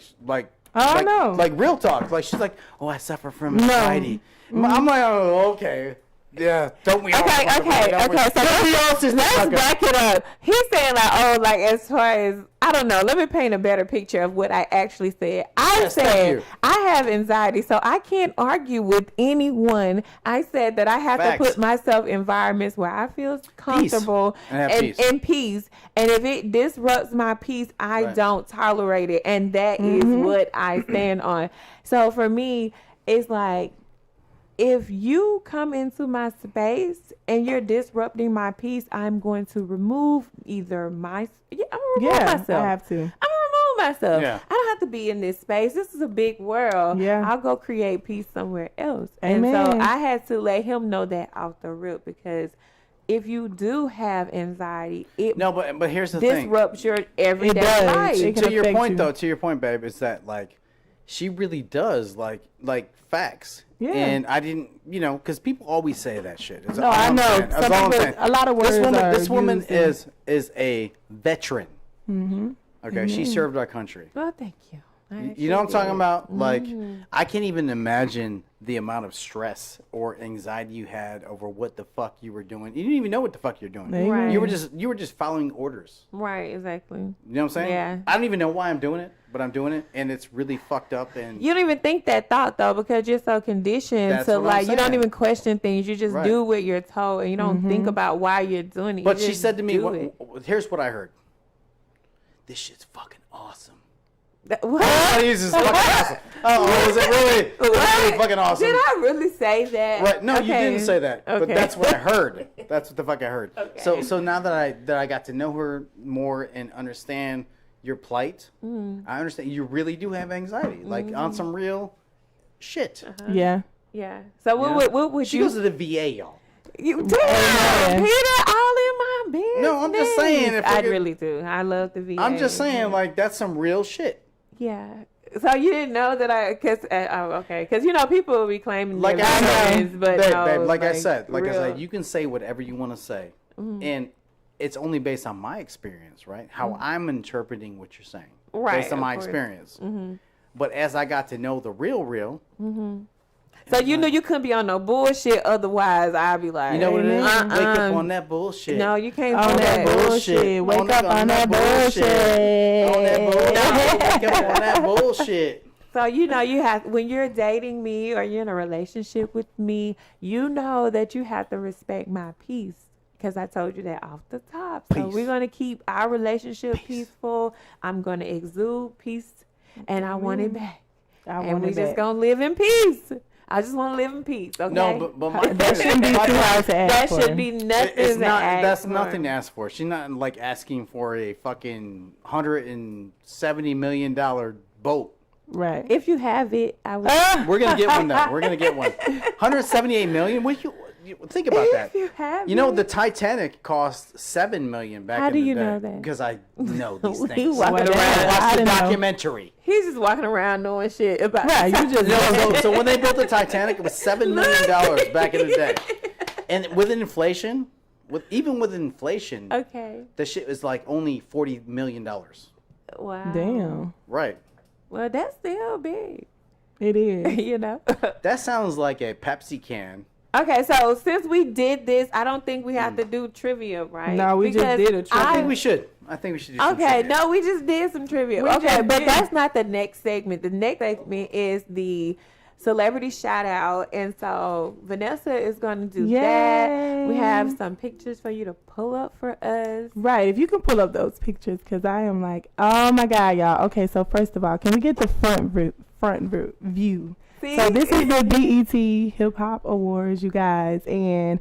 no. Like real talk. Like she's like, oh, I suffer from anxiety. I'm like, oh, okay. Yeah, don't we all? Okay. So let's back it up. He's saying like, oh, like as far as I don't know. Let me paint a better picture of what I actually said. Yes, thank said you. I have anxiety, so I can't argue with anyone. I said that I have Facts. to put myself in environments where I feel comfortable And have peace. and peace. And if it disrupts my peace, I Right. don't tolerate it, and that is what I stand on. So for me, it's like, if you come into my space and you're disrupting my peace, I'm going to remove either I'm gonna remove myself. I have to. I'm gonna remove myself. Yeah. I don't have to be in this space. This is a big world. Yeah. I'll go create peace somewhere else. And so Amen. I had to let him know that off the rip, because if you do have anxiety, it No, but here's the thing. disrupts your everyday does. life. It can To your affect point, you. though, to your point, babe, is that like she really does like facts. Yeah. And I didn't, because people always say that shit. That's No, all I I'm know. saying. That's Some all I'm people- saying. a lot of words This woman are used is a veteran. Mm-hmm. Okay, she served our country. Well, thank you. You know what I'm talking about? Like, I can't even imagine the amount of stress or anxiety you had over what the fuck you were doing. You didn't even know what the fuck you're doing. Right. You were just following orders. Right, exactly. You know what I'm saying? Yeah. I don't even know why I'm doing it, but I'm doing it, and it's really fucked up. And You don't even think that thought though, because you're so conditioned That's to what I'm like you don't saying. even question things. You just Right. do what you're told, and you don't think about why you're doing it. But You she just said to me, do it. here's what I heard. This shit's fucking awesome. What? Oh, this is fucking awesome. Oh, is it really? That's really fucking awesome. Did I really say that? Right? No, you Okay. didn't say that. But Okay. that's what I heard. That's what the fuck I heard. Okay. So now that I got to know her more and understand your plight, I understand you really do have anxiety, like on some real shit. Yeah. Yeah. So You know? what would She you? goes to the VA, y'all. You damn, Amen. Peter, all in my business. No, I'm just saying, if I we're- really do. I love the VA. I'm just saying, like that's some real shit. Yeah. So you didn't know that because you know people will be claiming Like their I said, feelings, but babe, no, like I said, real- you can say whatever you want to say, and it's only based on my experience, right? How I'm interpreting what you're saying, Right, based on of my course. experience. But as I got to know the real, So you knew you couldn't be on no bullshit. Otherwise, I'd be like, you know what it is? uh-uh. Wake up on that bullshit. No, you can't On do that that. bullshit. Wake up on that bullshit. On that bullshit. Wake up on that bullshit. So you know you have when you're dating me or you're in a relationship with me, you know that you have to respect my peace. Because I told you that off the top. So Peace. we're going to keep our relationship peaceful. I'm going to exude peace. And I want it back. And we just going to live in peace. I just want to live in peace. Okay. No, but my That shouldn't be too hard to ask that for. should be nothing it's to not. ask That's for. nothing to ask for. She's not like asking for a fucking $170 million boat. Right. If you have it, I would. We're gonna get one though. We're gonna get one. 178 million. What you think about that? If you have You know, it. the Titanic cost $7 million back How in do the you day. know that? Because I know these You things. walking Watch around. I the didn't know. documentary. He's just walking around knowing shit about. Right, you just So when they built the Titanic, it was $7 million back in the day. And with inflation, even with inflation, Okay. the shit was like only $40 million. Wow. Damn. Right. Well, that's still big. It is. You know. That sounds like a Pepsi can. Okay, so since we did this, I don't think we have to do trivia, right? No, we just Because did a trivia. I think we should. I think we should do some Okay, trivia. no, we just did some trivia. We Okay, just but did. that's not the next segment. The next segment is the celebrity shout out. And so Vanessa is going to do that. We Yay. have some pictures for you to pull up for us. Right. If you can pull up those pictures, because I am like, oh my God, y'all. Okay, so first of all, can we get the front view? See? So this is the BET Hip Hop Awards, you guys, and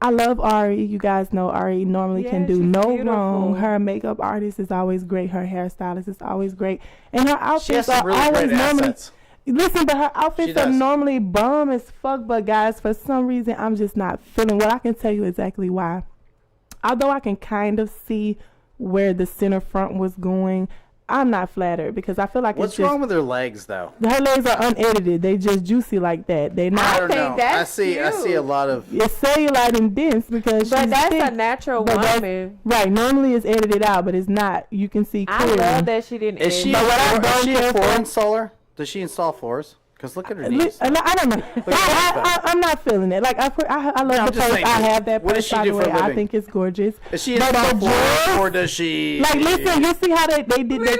I love Ari. You guys know Ari normally can Yeah, do she's no beautiful. wrong. Her makeup artist is always great. Her hairstylist is always great, and her She has outfits are some really always great normally. assets. Listen, but her She outfits are does. normally bomb as fuck. But guys, for some reason, I'm just not feeling. Well, I can tell you exactly why. Although I can kind of see where the center front was going, I'm not flattered because I feel like What's it's just wrong with her legs, though? her legs are unedited. They just juicy like that. They I not. don't think know. that's I see cute. a lot of. It's cellulite and dense because But she's that's thick. a natural But that's- woman. Right. Normally it's edited out, but it's not. You can see I clearly. love that she didn't. Is she, edit. a what I floor, is don't she a care floor for- installer? Does she install floors? Because look at her knees. I don't know. I'm not feeling it. Like I I'm love the just purse. saying, I have that what does purse. she By do the for way, a I living? think it's gorgeous. Does she But install the floors dress- or does she? Like, listen, you see how they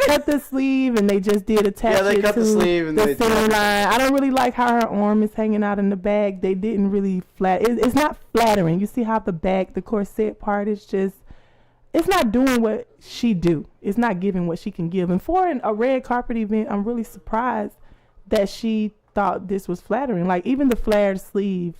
cut the sleeve and they just did attach Yeah, they it cut to the sleeve and they the center did- line. I don't really like how her arm is hanging out in the back. They didn't really it's not flattering. You see how the back, the corset part is just, it's not doing what she do. It's not giving what she can give. And for a red carpet event, I'm really surprised that she thought this was flattering. Like even the flared sleeve,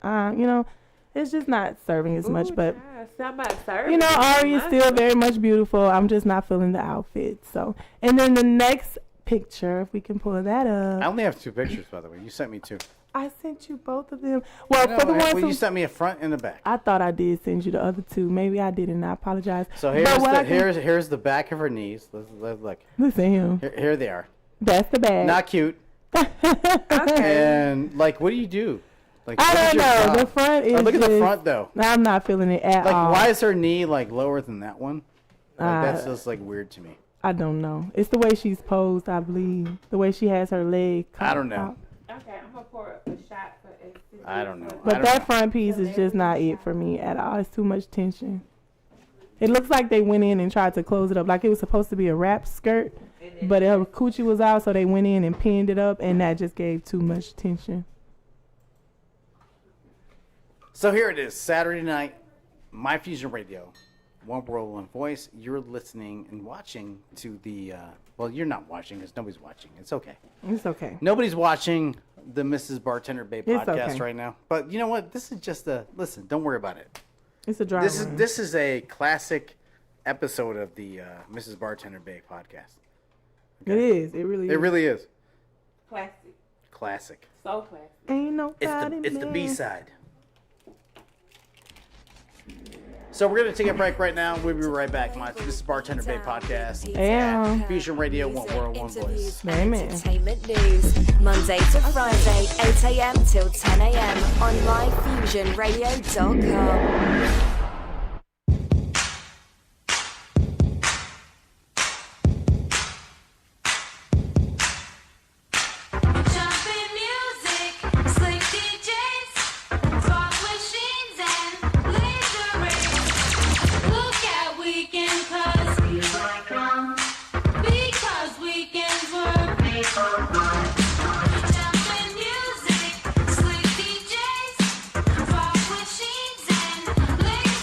it's just not serving as much. Ooh, But child, somebody serving Ari is my- still very much beautiful. I'm just not feeling the outfit. So, and then the next picture, if we can pull that I up. only have 2 pictures, by the way. You sent me 2. I sent you both of them. Well, No, for the well, ones you who sent me a front and a back. I thought I did send you the other 2. Maybe I didn't. I apologize. So But what I can- here's the back of her knees. Let's look. Listen him. Here they are. That's the bag. Not cute. And like, what do you do? Like, I what is don't your know. job? The front is. Look at the just- front though. I'm not feeling it at Like, all. why is her knee like lower than that one? Like, that's Uh, just like weird to me. I don't know. It's the way she's posed, I believe. The way she has her leg. I don't know. out. Okay, I'm gonna pour a shot for it. I don't know. But that front piece is just not it for me at all. It's too much tension. It looks like they went in and tried to close it up. Like it was supposed to be a wrap skirt, but her coochie was out, so they went in and pinned it up, and that just gave too much tension. So here it is, Saturday night, My Fusion Radio, One World, One Voice. You're listening and watching to the, well, you're not watching because nobody's watching. It's okay. It's okay. Nobody's watching the Mrs. Bartender Bae podcast okay. right now. But you know what? This is just listen, don't worry about it. It's a drama. This is a classic episode of the Mrs. Bartender Bae podcast. Okay? It is. It really is. It really is. Classic. Classic. So classic. Ain't nobody It's the man. B-side. So we're going to take a break right now. We'll be right back. This is Bartender Bae Podcast. Yeah. Fusion Radio, One World, One Voice. Amen. Entertainment news, Monday to Friday, 8 a.m. till 10 a.m. on livefusionradio.com. Music, slick DJs, rock machines and laser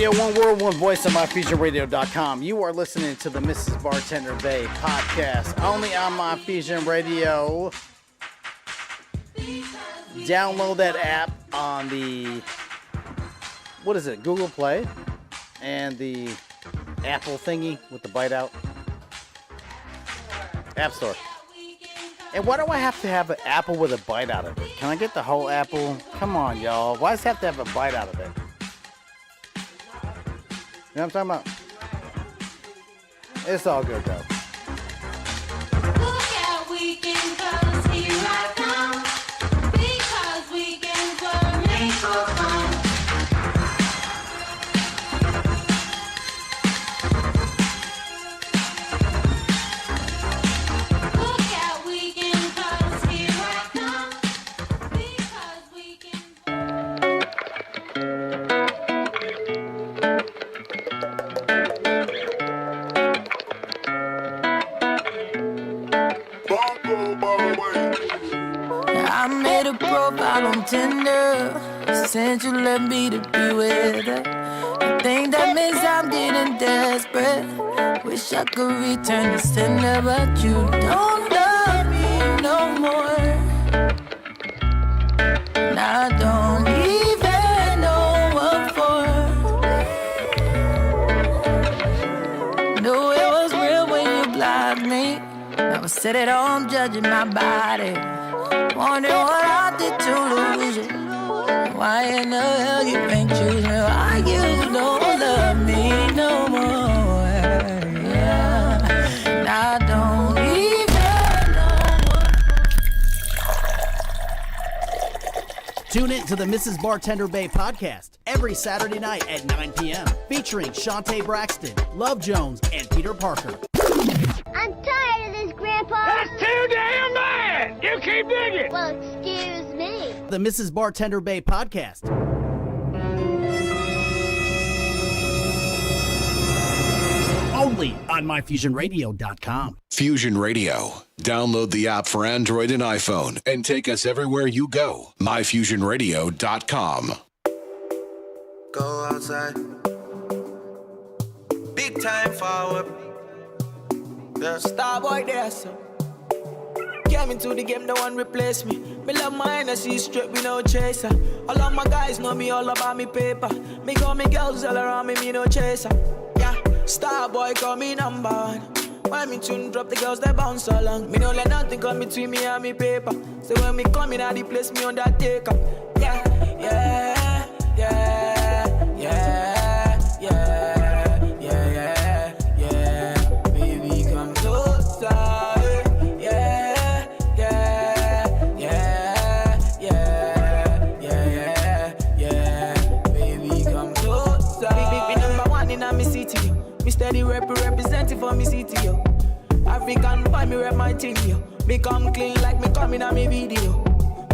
Radio, one world, one voice on myfusionradio.com. You are listening to the Mrs. Bartender Bae Podcast, only on My Fusion Radio. Download that app on the, what is it, Google Play, and the Apple thingy with the bite out. App Store. And why do I have to have an apple with a bite out of it? Can I get the whole apple? Come on, y'all. Why does it have to have a bite out of it? You know what I'm talking about? It's all good, though. Look out, weekend, 'cause here I come. Because weekends were made for fun. Look out, weekend, 'cause here I come. Because weekends. I made a profile on Tinder, since you left me to be with her. I think that means I'm getting desperate. Wish I could return the sender, but you don't love me no more. And I don't even know what for. Knew it was real when you blocked me. Now I sit at home judging my body, wondering what I did to lose you. Why in the hell you ain't choose me? Why you don't love me no more? Yeah. And I don't even know. Tune in to the Mrs. Bartender Bae Podcast every Saturday night at 9 p.m. featuring Shantae Braxton, Love Jones, and Peter Parker. I'm tired of this, Grandpa. That's too damn bad! You keep digging! Well, excuse me. The Mrs. Bartender Bae Podcast. Only on myfusionradio.com. Fusion Radio. Download the app for Android and iPhone and take us everywhere you go. myfusionradio.com. Go outside. Big time forward. Yeah. Starboy there, so. Came into the game, no one replace me. Me love my energy straight, we no chaser. All of my guys know me all about me paper. Me got me girls all around me, me no chaser. Yeah, Starboy call me number one. When me tune drop, the girls they bounce along. Me no let nothing come between me and me paper. So when me come in, I the place me on that take up. Yeah, yeah, yeah, yeah. Steady representing for me city, yo. African boy, me rep my thing, yo. Me come clean like me coming on me video.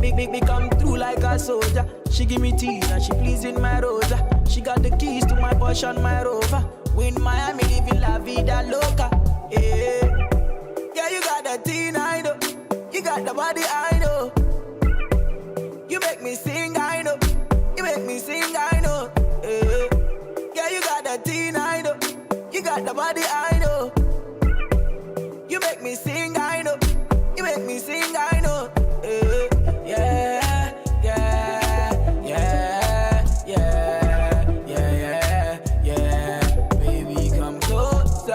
Me come through like a soldier. She give me tea and she pleasing my rosa. She got the keys to my Porsche and my Rover. We in Miami living la vida loca. Yeah, yeah, you got the teen, I know. You got the body, I know. You make me sing, I know. You make me sing, I know. Yeah, yeah, you got the teen, I know. You got the body, I know. You make me sing, I know. You make me sing, I know. Yeah, yeah, yeah, yeah, yeah, yeah. Baby, come closer.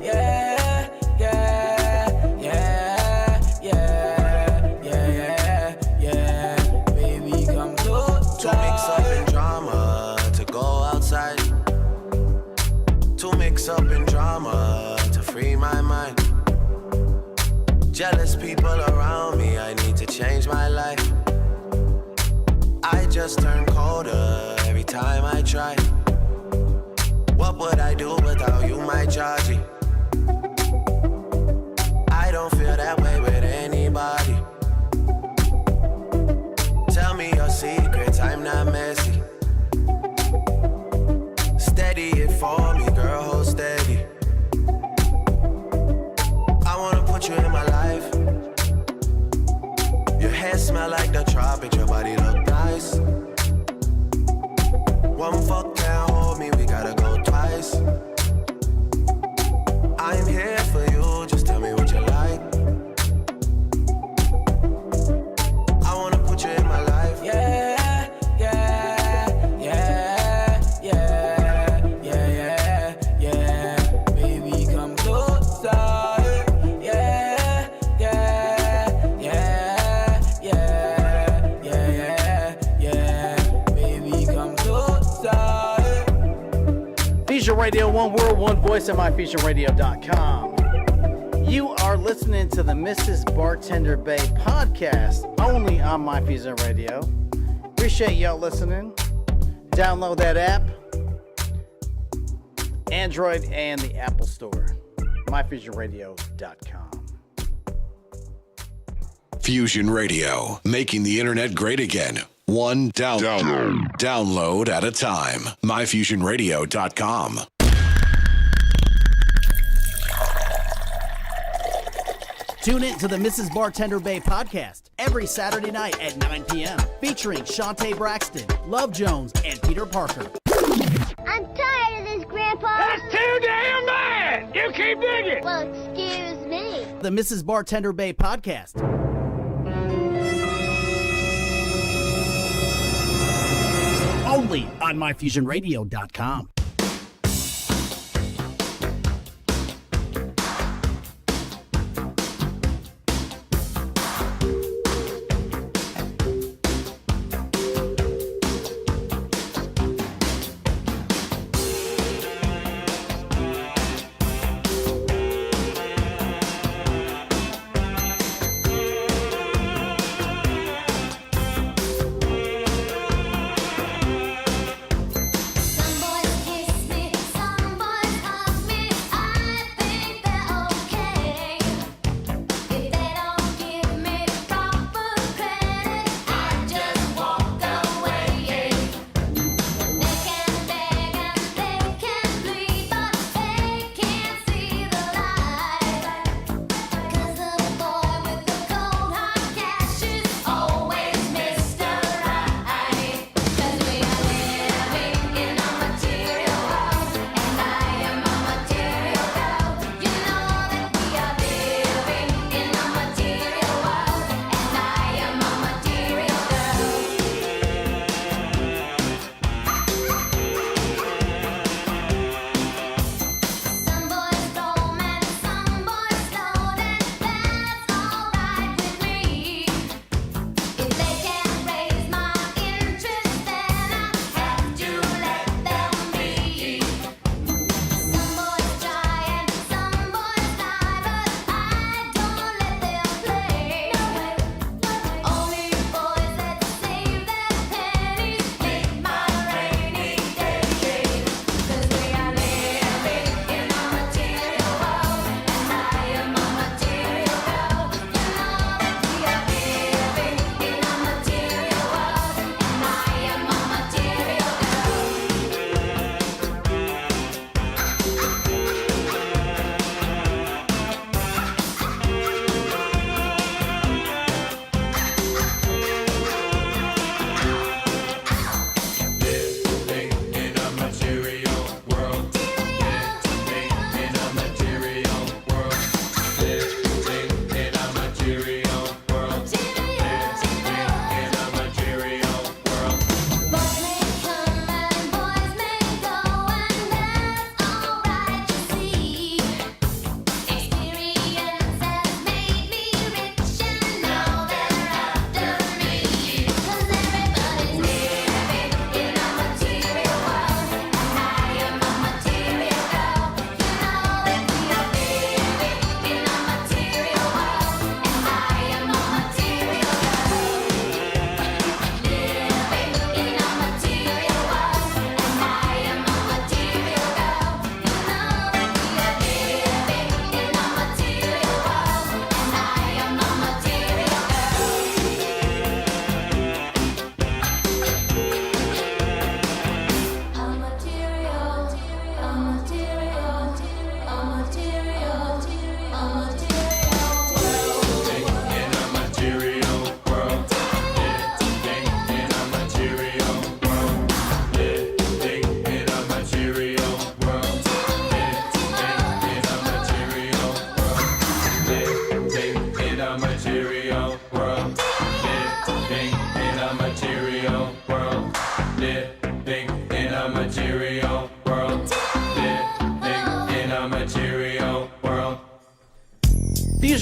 Yeah, yeah, yeah, yeah, yeah, yeah. Baby, come closer. To mix up in drama, to go outside. To mix up in drama, to free my mind. Jealous people around me, I need to change my life. I just turn colder every time I try. What would I do without you, my Georgie? I don't feel that way with anybody. Tell me your secrets, I'm not messy. Steady it for me, girl, hold steady. I wanna put you in my life. Your hair smell like the tropics, your body look nice. One fuck can't hold Radio, one world, one voice at myfusionradio.com. You are listening to the Mrs. Bartender Bae Podcast, only on My Fusion Radio. Appreciate y'all listening. Download that app, Android and the Apple Store, myfusionradio.com. Fusion Radio, making the internet great again. One download at a time. myfusionradio.com. Tune in to the Mrs. Bartender Bae Podcast every Saturday night at 9 p.m. featuring Shantae Braxton, Love Jones, and Peter Parker. I'm tired of this, Grandpa. That's too damn bad. You keep digging. Well, excuse me. The Mrs. Bartender Bae Podcast. Only on myfusionradio.com.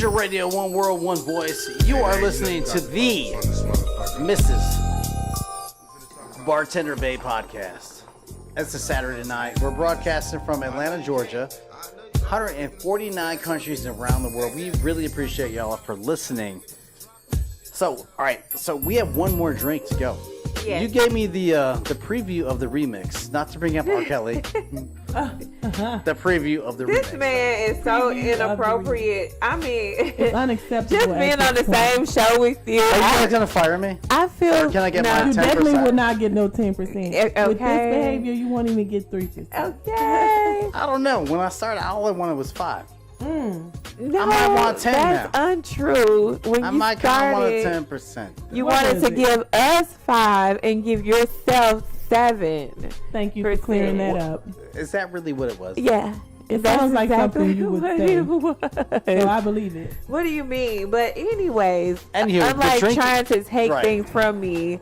Fusion Radio, one world, one voice. You are listening to the Mrs. Bartender Bae Podcast. It's a Saturday night. We're broadcasting from Atlanta, Georgia. 149 countries around the world. We really appreciate y'all for listening. So, all right. So we have one more drink to go. Yes. You gave me the preview of the remix. Not to bring up R. Kelly. The preview of the remix. This man is so inappropriate. I mean, it's unacceptable. Just being on the same show with you. Are you guys gonna fire me? I feel. Or can I get my 10%? You definitely would not get no 10%. Okay. With this behavior, you won't even get 3%. Okay. I don't know. When I started, all I wanted was 5. No, I might want 10 that's now. untrue. When I you might kind started, of want 10%. you wanted to give us 5 and give yourself 7. Thank you for clearing that up. Is that really what it was? Yeah. It sounds like something you would say. So I believe it. What do you mean? But anyways, Anywho, unlike drink- trying to take Right. things from me,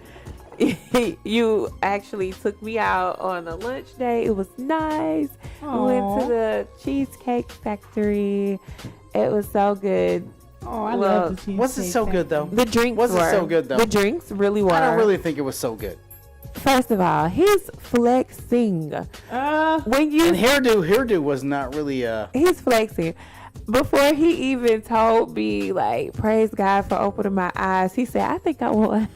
you actually took me out on a lunch date. It was nice. We went to the Cheesecake Factory. It was so good. Oh, I love the Cheesecake Was it so good though? The drinks Was were. it so good though? The drinks really were. I don't really think it was so good. First of all, he's flexing. When you And hairdo was not really he's flexing. Before he even told me, like, praise God for opening my eyes, he said, I think I want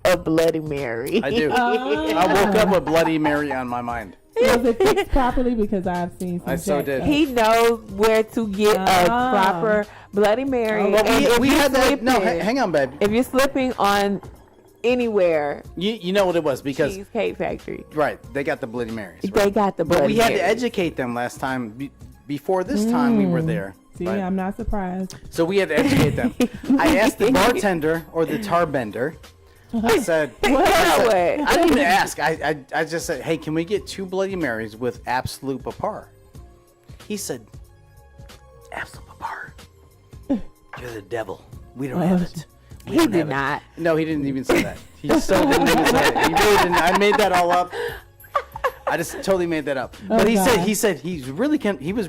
a Bloody Mary. I do. I woke up with Bloody Mary on my mind. Was it fixed properly? Because I've seen some. I so did. He knows where to get a proper Bloody Mary. Well, And if we you're had that. No, slipping- hang on, babe. If you're slipping on anywhere, You know what it was because Cheesecake Factory, right, they got the Bloody Marys. Right? they got the Bloody But we had to Marys. educate them last time. Before this time, we were there. See, right? I'm not surprised. So we had to educate them. I asked the bartender or the tarbender. I said, I didn't even ask. I just said, hey, can we get 2 Bloody Marys with Absolute Papar? He said, Absolute Papar. You're the devil. We don't have it. He did not. No, he didn't even say that. He so didn't even say it. He really didn't. I made that all up. I just totally made that up. But he said he was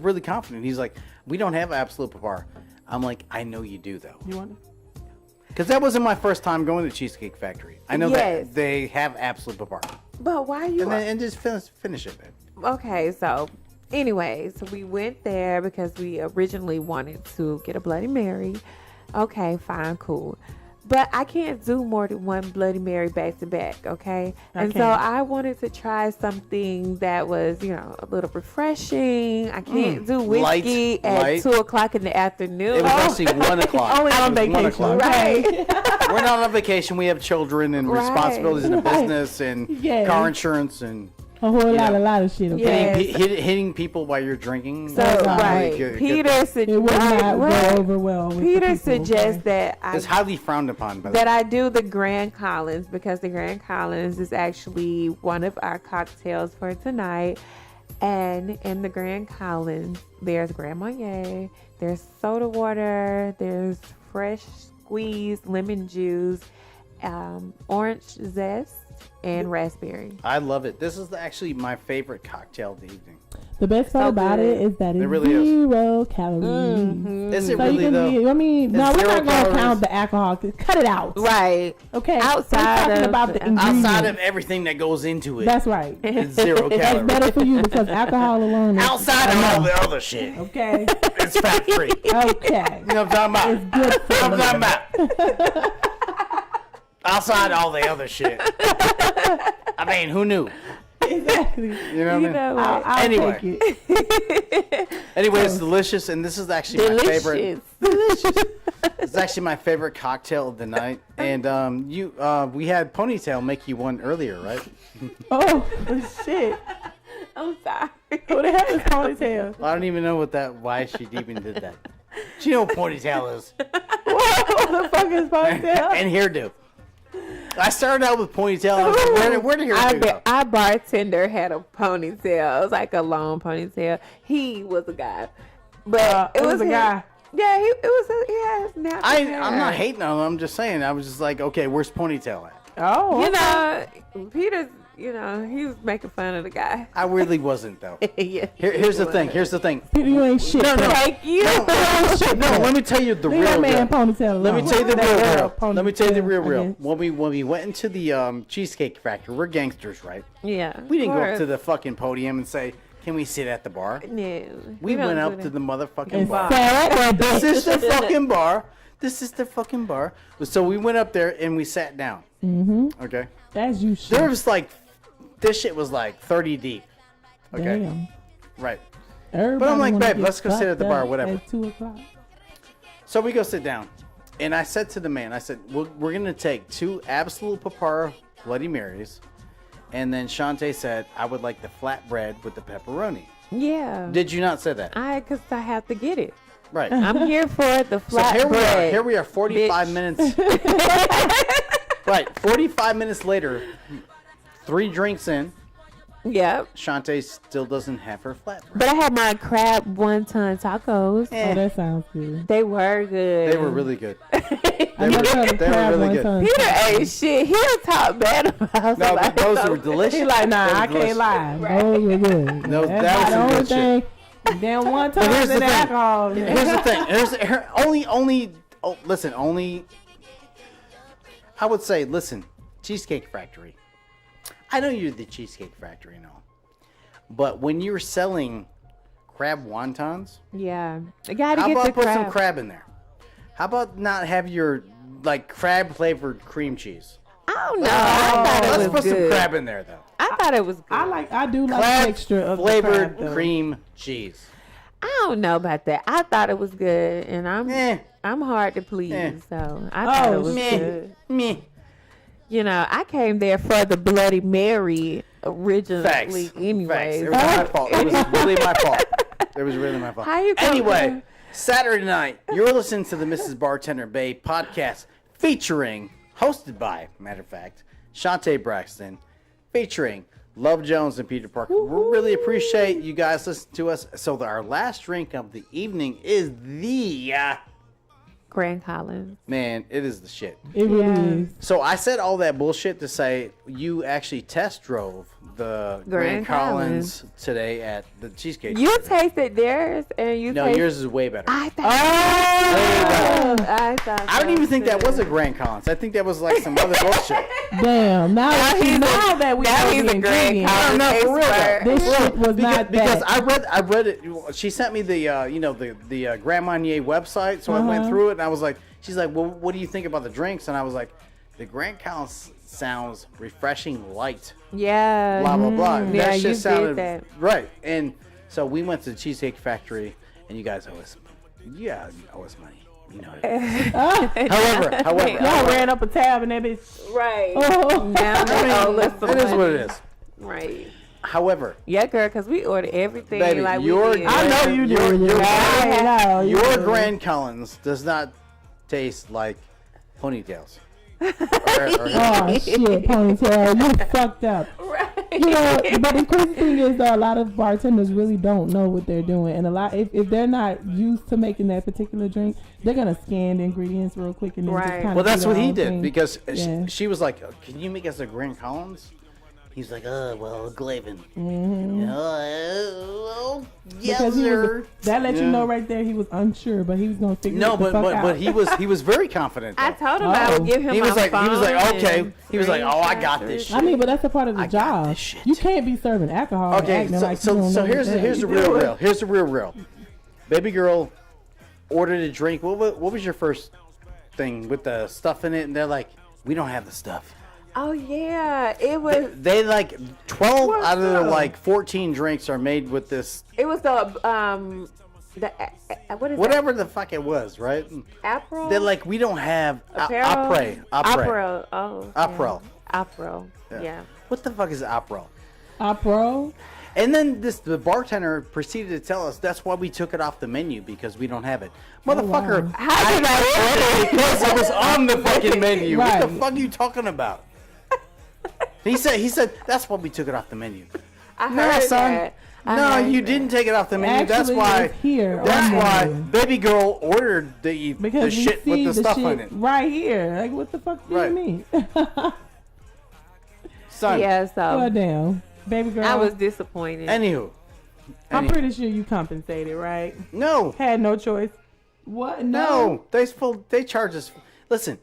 really confident. He's like, we don't have Absolute Papar. I'm like, I know you do though. You want? Because that wasn't my first time going to Cheesecake Factory. I know Yes. that they have Absolute Papar. But why you? And just finish it, babe. Okay, so anyways, we went there because we originally wanted to get a Bloody Mary. Okay, fine, cool. But I can't do more than one Bloody Mary back to back, okay? And so I wanted to try something that was, a little refreshing. I can't do whiskey at 2 o'clock in the afternoon. It was actually 1 o'clock. Only on It was 1 vacation, o'clock. Right. We're not on vacation. We have children and Right. responsibilities in the business and Yes. car insurance and A whole lot of shit. Okay. Yes. hitting people while you're drinking. So, That's not really right. good. Peter It would not go over well with Peter the people, suggests okay? that It's highly frowned upon by I do the Grand Collins because the Grand Collins is actually one of our cocktails for tonight. And in the Grand Collins, there's Grand Marnier, there's soda water, there's fresh squeezed lemon juice, orange zest, and raspberry. I love it. This is actually my favorite cocktail of the evening. The best part about it is that it's really is. 0 calories. Is it So really you can though? no, we're not 0 going to calories? count the alcohol. Cut it out. Right. Okay. Outside I'm talking of about the the- ingredients. Outside of everything that goes into it, That's right. it's 0 That's calories. better for you because alcohol alone is Outside of all the other shit, okay. it's fat free. Okay. You know what I'm talking about? It's good for You know what I'm you. talking about? Outside all the other shit. I mean, who knew? Exactly. You know what I mean? I'll Anyway. take it. Anyway, it's delicious, and this is actually my favorite. Delicious. It's actually my favorite cocktail of the night. And we had Ponytail make you one earlier, right? Oh, shit. I'm sorry. Who the hell is Ponytail? I don't even know why she even did that. She know what Ponytail is. What the fuck is Ponytail? And hairdo. I started out with Ponytail. I was like, where did hairdo go? Our bartender had a ponytail. It was like a long ponytail. He was a guy, but it was a his- guy. Yeah, he had his natural hair. I'm not hating on him. I'm just saying. I was just like, okay, where's Ponytail at? Oh. You know, you know, he was making fun of the guy. I really wasn't though. Yeah. Here's the thing. Here's the thing. You ain't shit. No, Thank you. No, let me tell you the Leave real that man real. ponytail Let me alone. tell you the That real girl real. Let me tell you the real ponytail, I real. guess. When we went into the Cheesecake Factory, we're gangsters, right? Yeah. We didn't of go up course. to the fucking podium and say, "Can we sit at the bar?" No. We don't went do up that. to the motherfucking And bar. sat This is the fucking bar. This is the fucking bar. So we went up there and we sat down. Mm-hmm. Okay. As you should. There was like, this shit was like 30 deep. Okay. Damn. Right. Everybody But I'm like, wanna babe, get let's go sit at the fucked bar, up whatever. At 2:00. So we go sit down. And I said to the man, I said, we're going to take 2 absolute papara Bloody Marys. And then Shantae said, I would like the flatbread with the pepperoni. Yeah. Did you not say that? Because I have to get it. Right. I'm here for it, the So flat here we are. bread. Here we are, 45 bitch. minutes. Right. 45 minutes later, 3 drinks in. Yep. Shantae still doesn't have her flatbread. But I had my crab wonton tacos. Oh, that sounds good. They were good. They were really good. I never had a they were crab really one good. time. Peter ate shit. He'll talk bad about No, somebody. but those were delicious. He like, nah, They were I delicious. can't lie. Those were good. No, That's that was the some only good shit. thing. Then one But time here's the in thing. alcohol. Here's the thing. Only. I would say, listen, Cheesecake Factory. I know you're the Cheesecake Factory and all, but when you're selling crab wontons, Yeah. I gotta how get about the put crab. some crab in there? How about not have your like crab flavored cream cheese? I don't know. I thought it Let's was put some good. crab in there though. I thought it was good. I do like the Crab texture of flavored the crab, though. cream cheese. I don't know about that. I thought it was good, and I'm hard to please, so I thought it was good. Meh. You know, I came there for the Bloody Mary originally. Facts. Anyways, It was my fault. It was really my fault. It was really my fault. How you come Anyway, there? Saturday night, you're listening to the Mrs. Bartender Bae podcast featuring, hosted by, matter of fact, Shantae Braxton, featuring Love Jones and Peter Parker. We really appreciate you guys listening to us. So our last drink of the evening is the... Grand Collins. Man, it is the shit. It really is. So I said all that bullshit to say you actually test drove the Grand Collins today at the Cheesecake You Factory. tasted theirs, and you No, tasted... yours is way better. I thought... I don't even think that was a Grand Collins. I think that was like some other bullshit. Damn. Now that we know he's the a Grand ingredients, Collins No, for real expert. though. this shit was not Because that. I read it. She sent me the Grand Marnier website, so I went through it and I was like, she's like, well, what do you think about the drinks? And I was like, the Grand Collins sounds refreshing light. Yeah. Blah blah blah. Yeah, That you shit did sounded that. right. And so we went to the Cheesecake Factory, and you guys owe us. Yeah, you owe us money. You know it. However, Y'all ran up a tab and that bitch. Right. Oh. Now they owe us some it is what money. it is. Right. However, Yeah, girl, because we ordered everything baby, like your we did. I know you your, do. your, I know you your do. Grand Collins does not taste like ponytails. Oh shit, ponytail, you fucked up. Right. You know, but the crazy thing is though, a lot of bartenders really don't know what they're doing, and a lot if they're not used to making that particular drink, they're gonna scan the ingredients real quick and then just Right. kind of. Well, that's what he did thing. because Yeah. she was like, "Can you make us a Grand Collins?" He's like, well, Glavin. Yes, Because he sir. was, that let you Yeah. know right there he was unsure, but he was gonna figure No, it the fuck out. but he was very confident. I though. told him I would give him He was my like phone okay. and He was like, oh, I got this shit. I mean, but that's a part of the I got job. this shit. You can't be serving alcohol. and Okay, acting like you so don't know here's what the here's the hell you real doing. real. Here's the real. Baby girl ordered a drink. What was your first thing with the stuff in it? And they're like, we don't have the stuff. Oh yeah, it was. They like 12 What's out of the up? like 14 drinks are made with this It was the what is whatever the fuck it was, right? that? April. They're like, we don't have Apparel? Apre. April. Oh. April. Yeah. April. Yeah. What the fuck is April? Pro. And then the bartender proceeded to tell us that's why we took it off the menu because we don't have it. Motherfucker, wow. How did I order it? because it was on the fucking menu. What the Right. fuck are you talking about? He said that's why we took it off the menu. I No, heard son. that. I No, heard you that. didn't take it off the menu. That's Actually, why. it's here That's on the why menu. baby girl ordered the Because we shit see with the stuff shit on it. right here. Like, what the fuck do Right. you mean? Son. Yeah, so Oh, damn. Baby girl. I was disappointed. Anywho. I'm pretty sure you compensated, right? No. Had no choice. What? No. They charge us. Listen,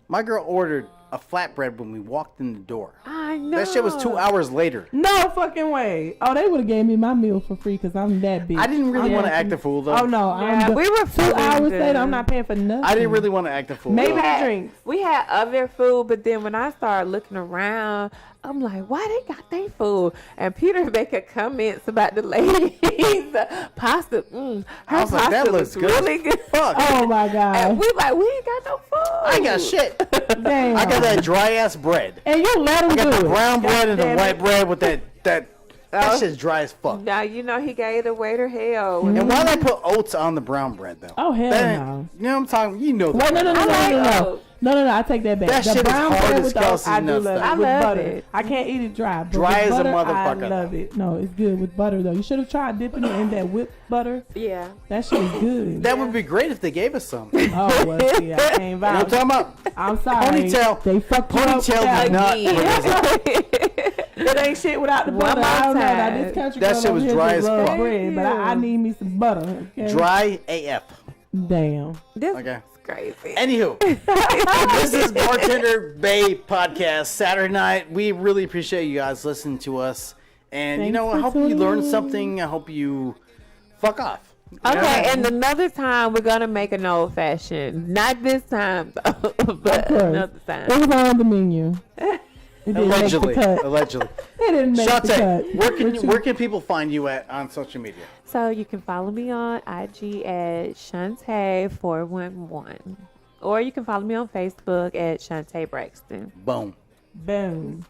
my girl ordered a flatbread when we walked in the door. I know. That shit was 2 hours later. No fucking way. Oh, they would have gave me my meal for free because I'm that big. I didn't really want to act a fool, though. Oh, no. Yeah, we were 2 hours later, I'm not paying for nothing. I didn't really want to act a fool. Maybe though. the drinks. We had other food, but then when I started looking around, I'm like, why they got their food? And Peter making comments about the ladies' pasta. Her I was like, pasta that looks was good. really good. Fuck. Oh, my God. And we like, we ain't got no food. I ain't got shit. Damn. I got that dry ass bread. And you let them I got do the it. brown bread and the damn white it. bread with that shit's dry as fuck. Now you know he gave the waiter hell. And why they put oats on the brown bread though? Oh, hell That- no. You know what I'm talking? You know Wait, that. no. I take that back. That the shit is brown hard bread as with the oats, Kelsey's I do nuts, love though. it I with love butter. it. I can't eat it dry. But Dry with as a butter, motherfucker, I love it. No, it's good with butter though. You should have tried dipping it in that whipped butter. Yeah. That shit is good. That would be great if they gave us some. Oh, well, see, I can't You know what I'm vouch. talking about? I'm sorry. Ponytail. They fucked you up with Ponytail that did not. It ain't shit without the One butter. more I don't know. Now, time. this country That girl shit was over here dry just as love fuck. bread, but I need me some butter. Okay? Dry AF. Damn. This Okay. is crazy. Anywho, this is Bartender Bae Podcast Saturday night. We really appreciate you guys listening to us, and you Thanks know, I for hope you tuning learned in. something. I hope you fuck off. You know? Okay, and another time we're gonna make an old fashioned. Not this time though, but Of course. another time. It was on the menu. It didn't Allegedly, make the cut. allegedly. It didn't make the Shante, cut. where can people find you at on social media? So you can follow me on IG at Shantae411. Or you can follow me on Facebook at Shantae Braxton. Boom. Boom.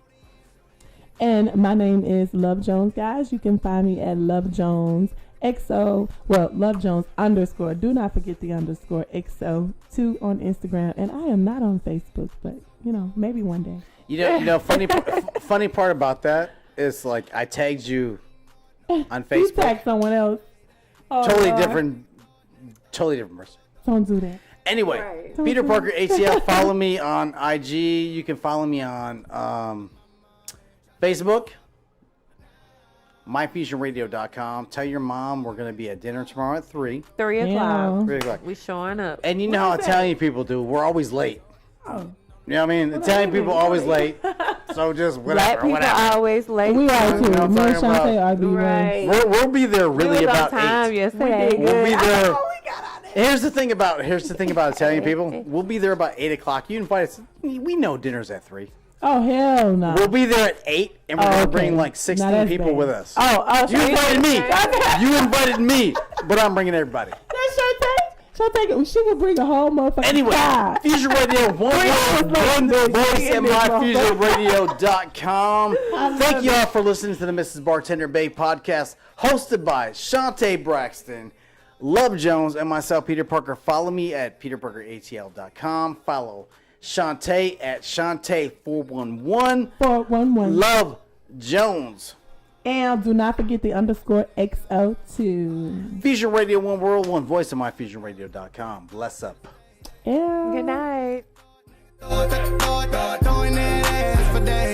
And my name is Love Jones, guys. You can find me at Love Jones XO. Well, Love Jones _. Do not forget the _ XO2 on Instagram. And I am not on Facebook, but you know, maybe one day. You know, funny part about that is like I tagged you on Facebook. You tag someone else. Oh, Totally Lord. different person. Don't do that. Anyway, Right. Peter Parker ATL. Follow me on IG. You can follow me on Facebook. MyFusionRadio.com. Tell your mom we're gonna be at dinner tomorrow at 3. 3 o'clock. 3 o'clock. We showing up. And you know how Italian people do. We're always late. Oh. You know what I mean? Italian people always late. So just Black whatever, people whatever. always late. We are too. You know what I'm Me and talking about? Shantae are be Right. We'll be there We really was on about time 8. yesterday. We'll be there. Here's the thing about Italian people. We'll be there about 8 o'clock. You invite us. We know dinner's at 3. Oh, hell no. We'll be there at 8, and we're gonna okay. bring like Now 16 that's people bad. with us. Oh, You invited me. You invited me, but I'm bringing everybody. That's Shantae. Shantae, she would bring a whole motherfucking Anyway, crowd. Fusion Radio, one voice at myfusionradio.com. Thank you all for listening to the Mrs. Bartender Bae Podcast, hosted by Shantae Braxton, Love Jones, and myself, Peter Parker. Follow me at peterparkeratl.com. Follow Shantae at Shantae411. 411. Love Jones. And do not forget the _ XO2. Fusion Radio, one world, one voice at myfusionradio.com. Bless up. Yeah. Good night. Throwing that ass for days.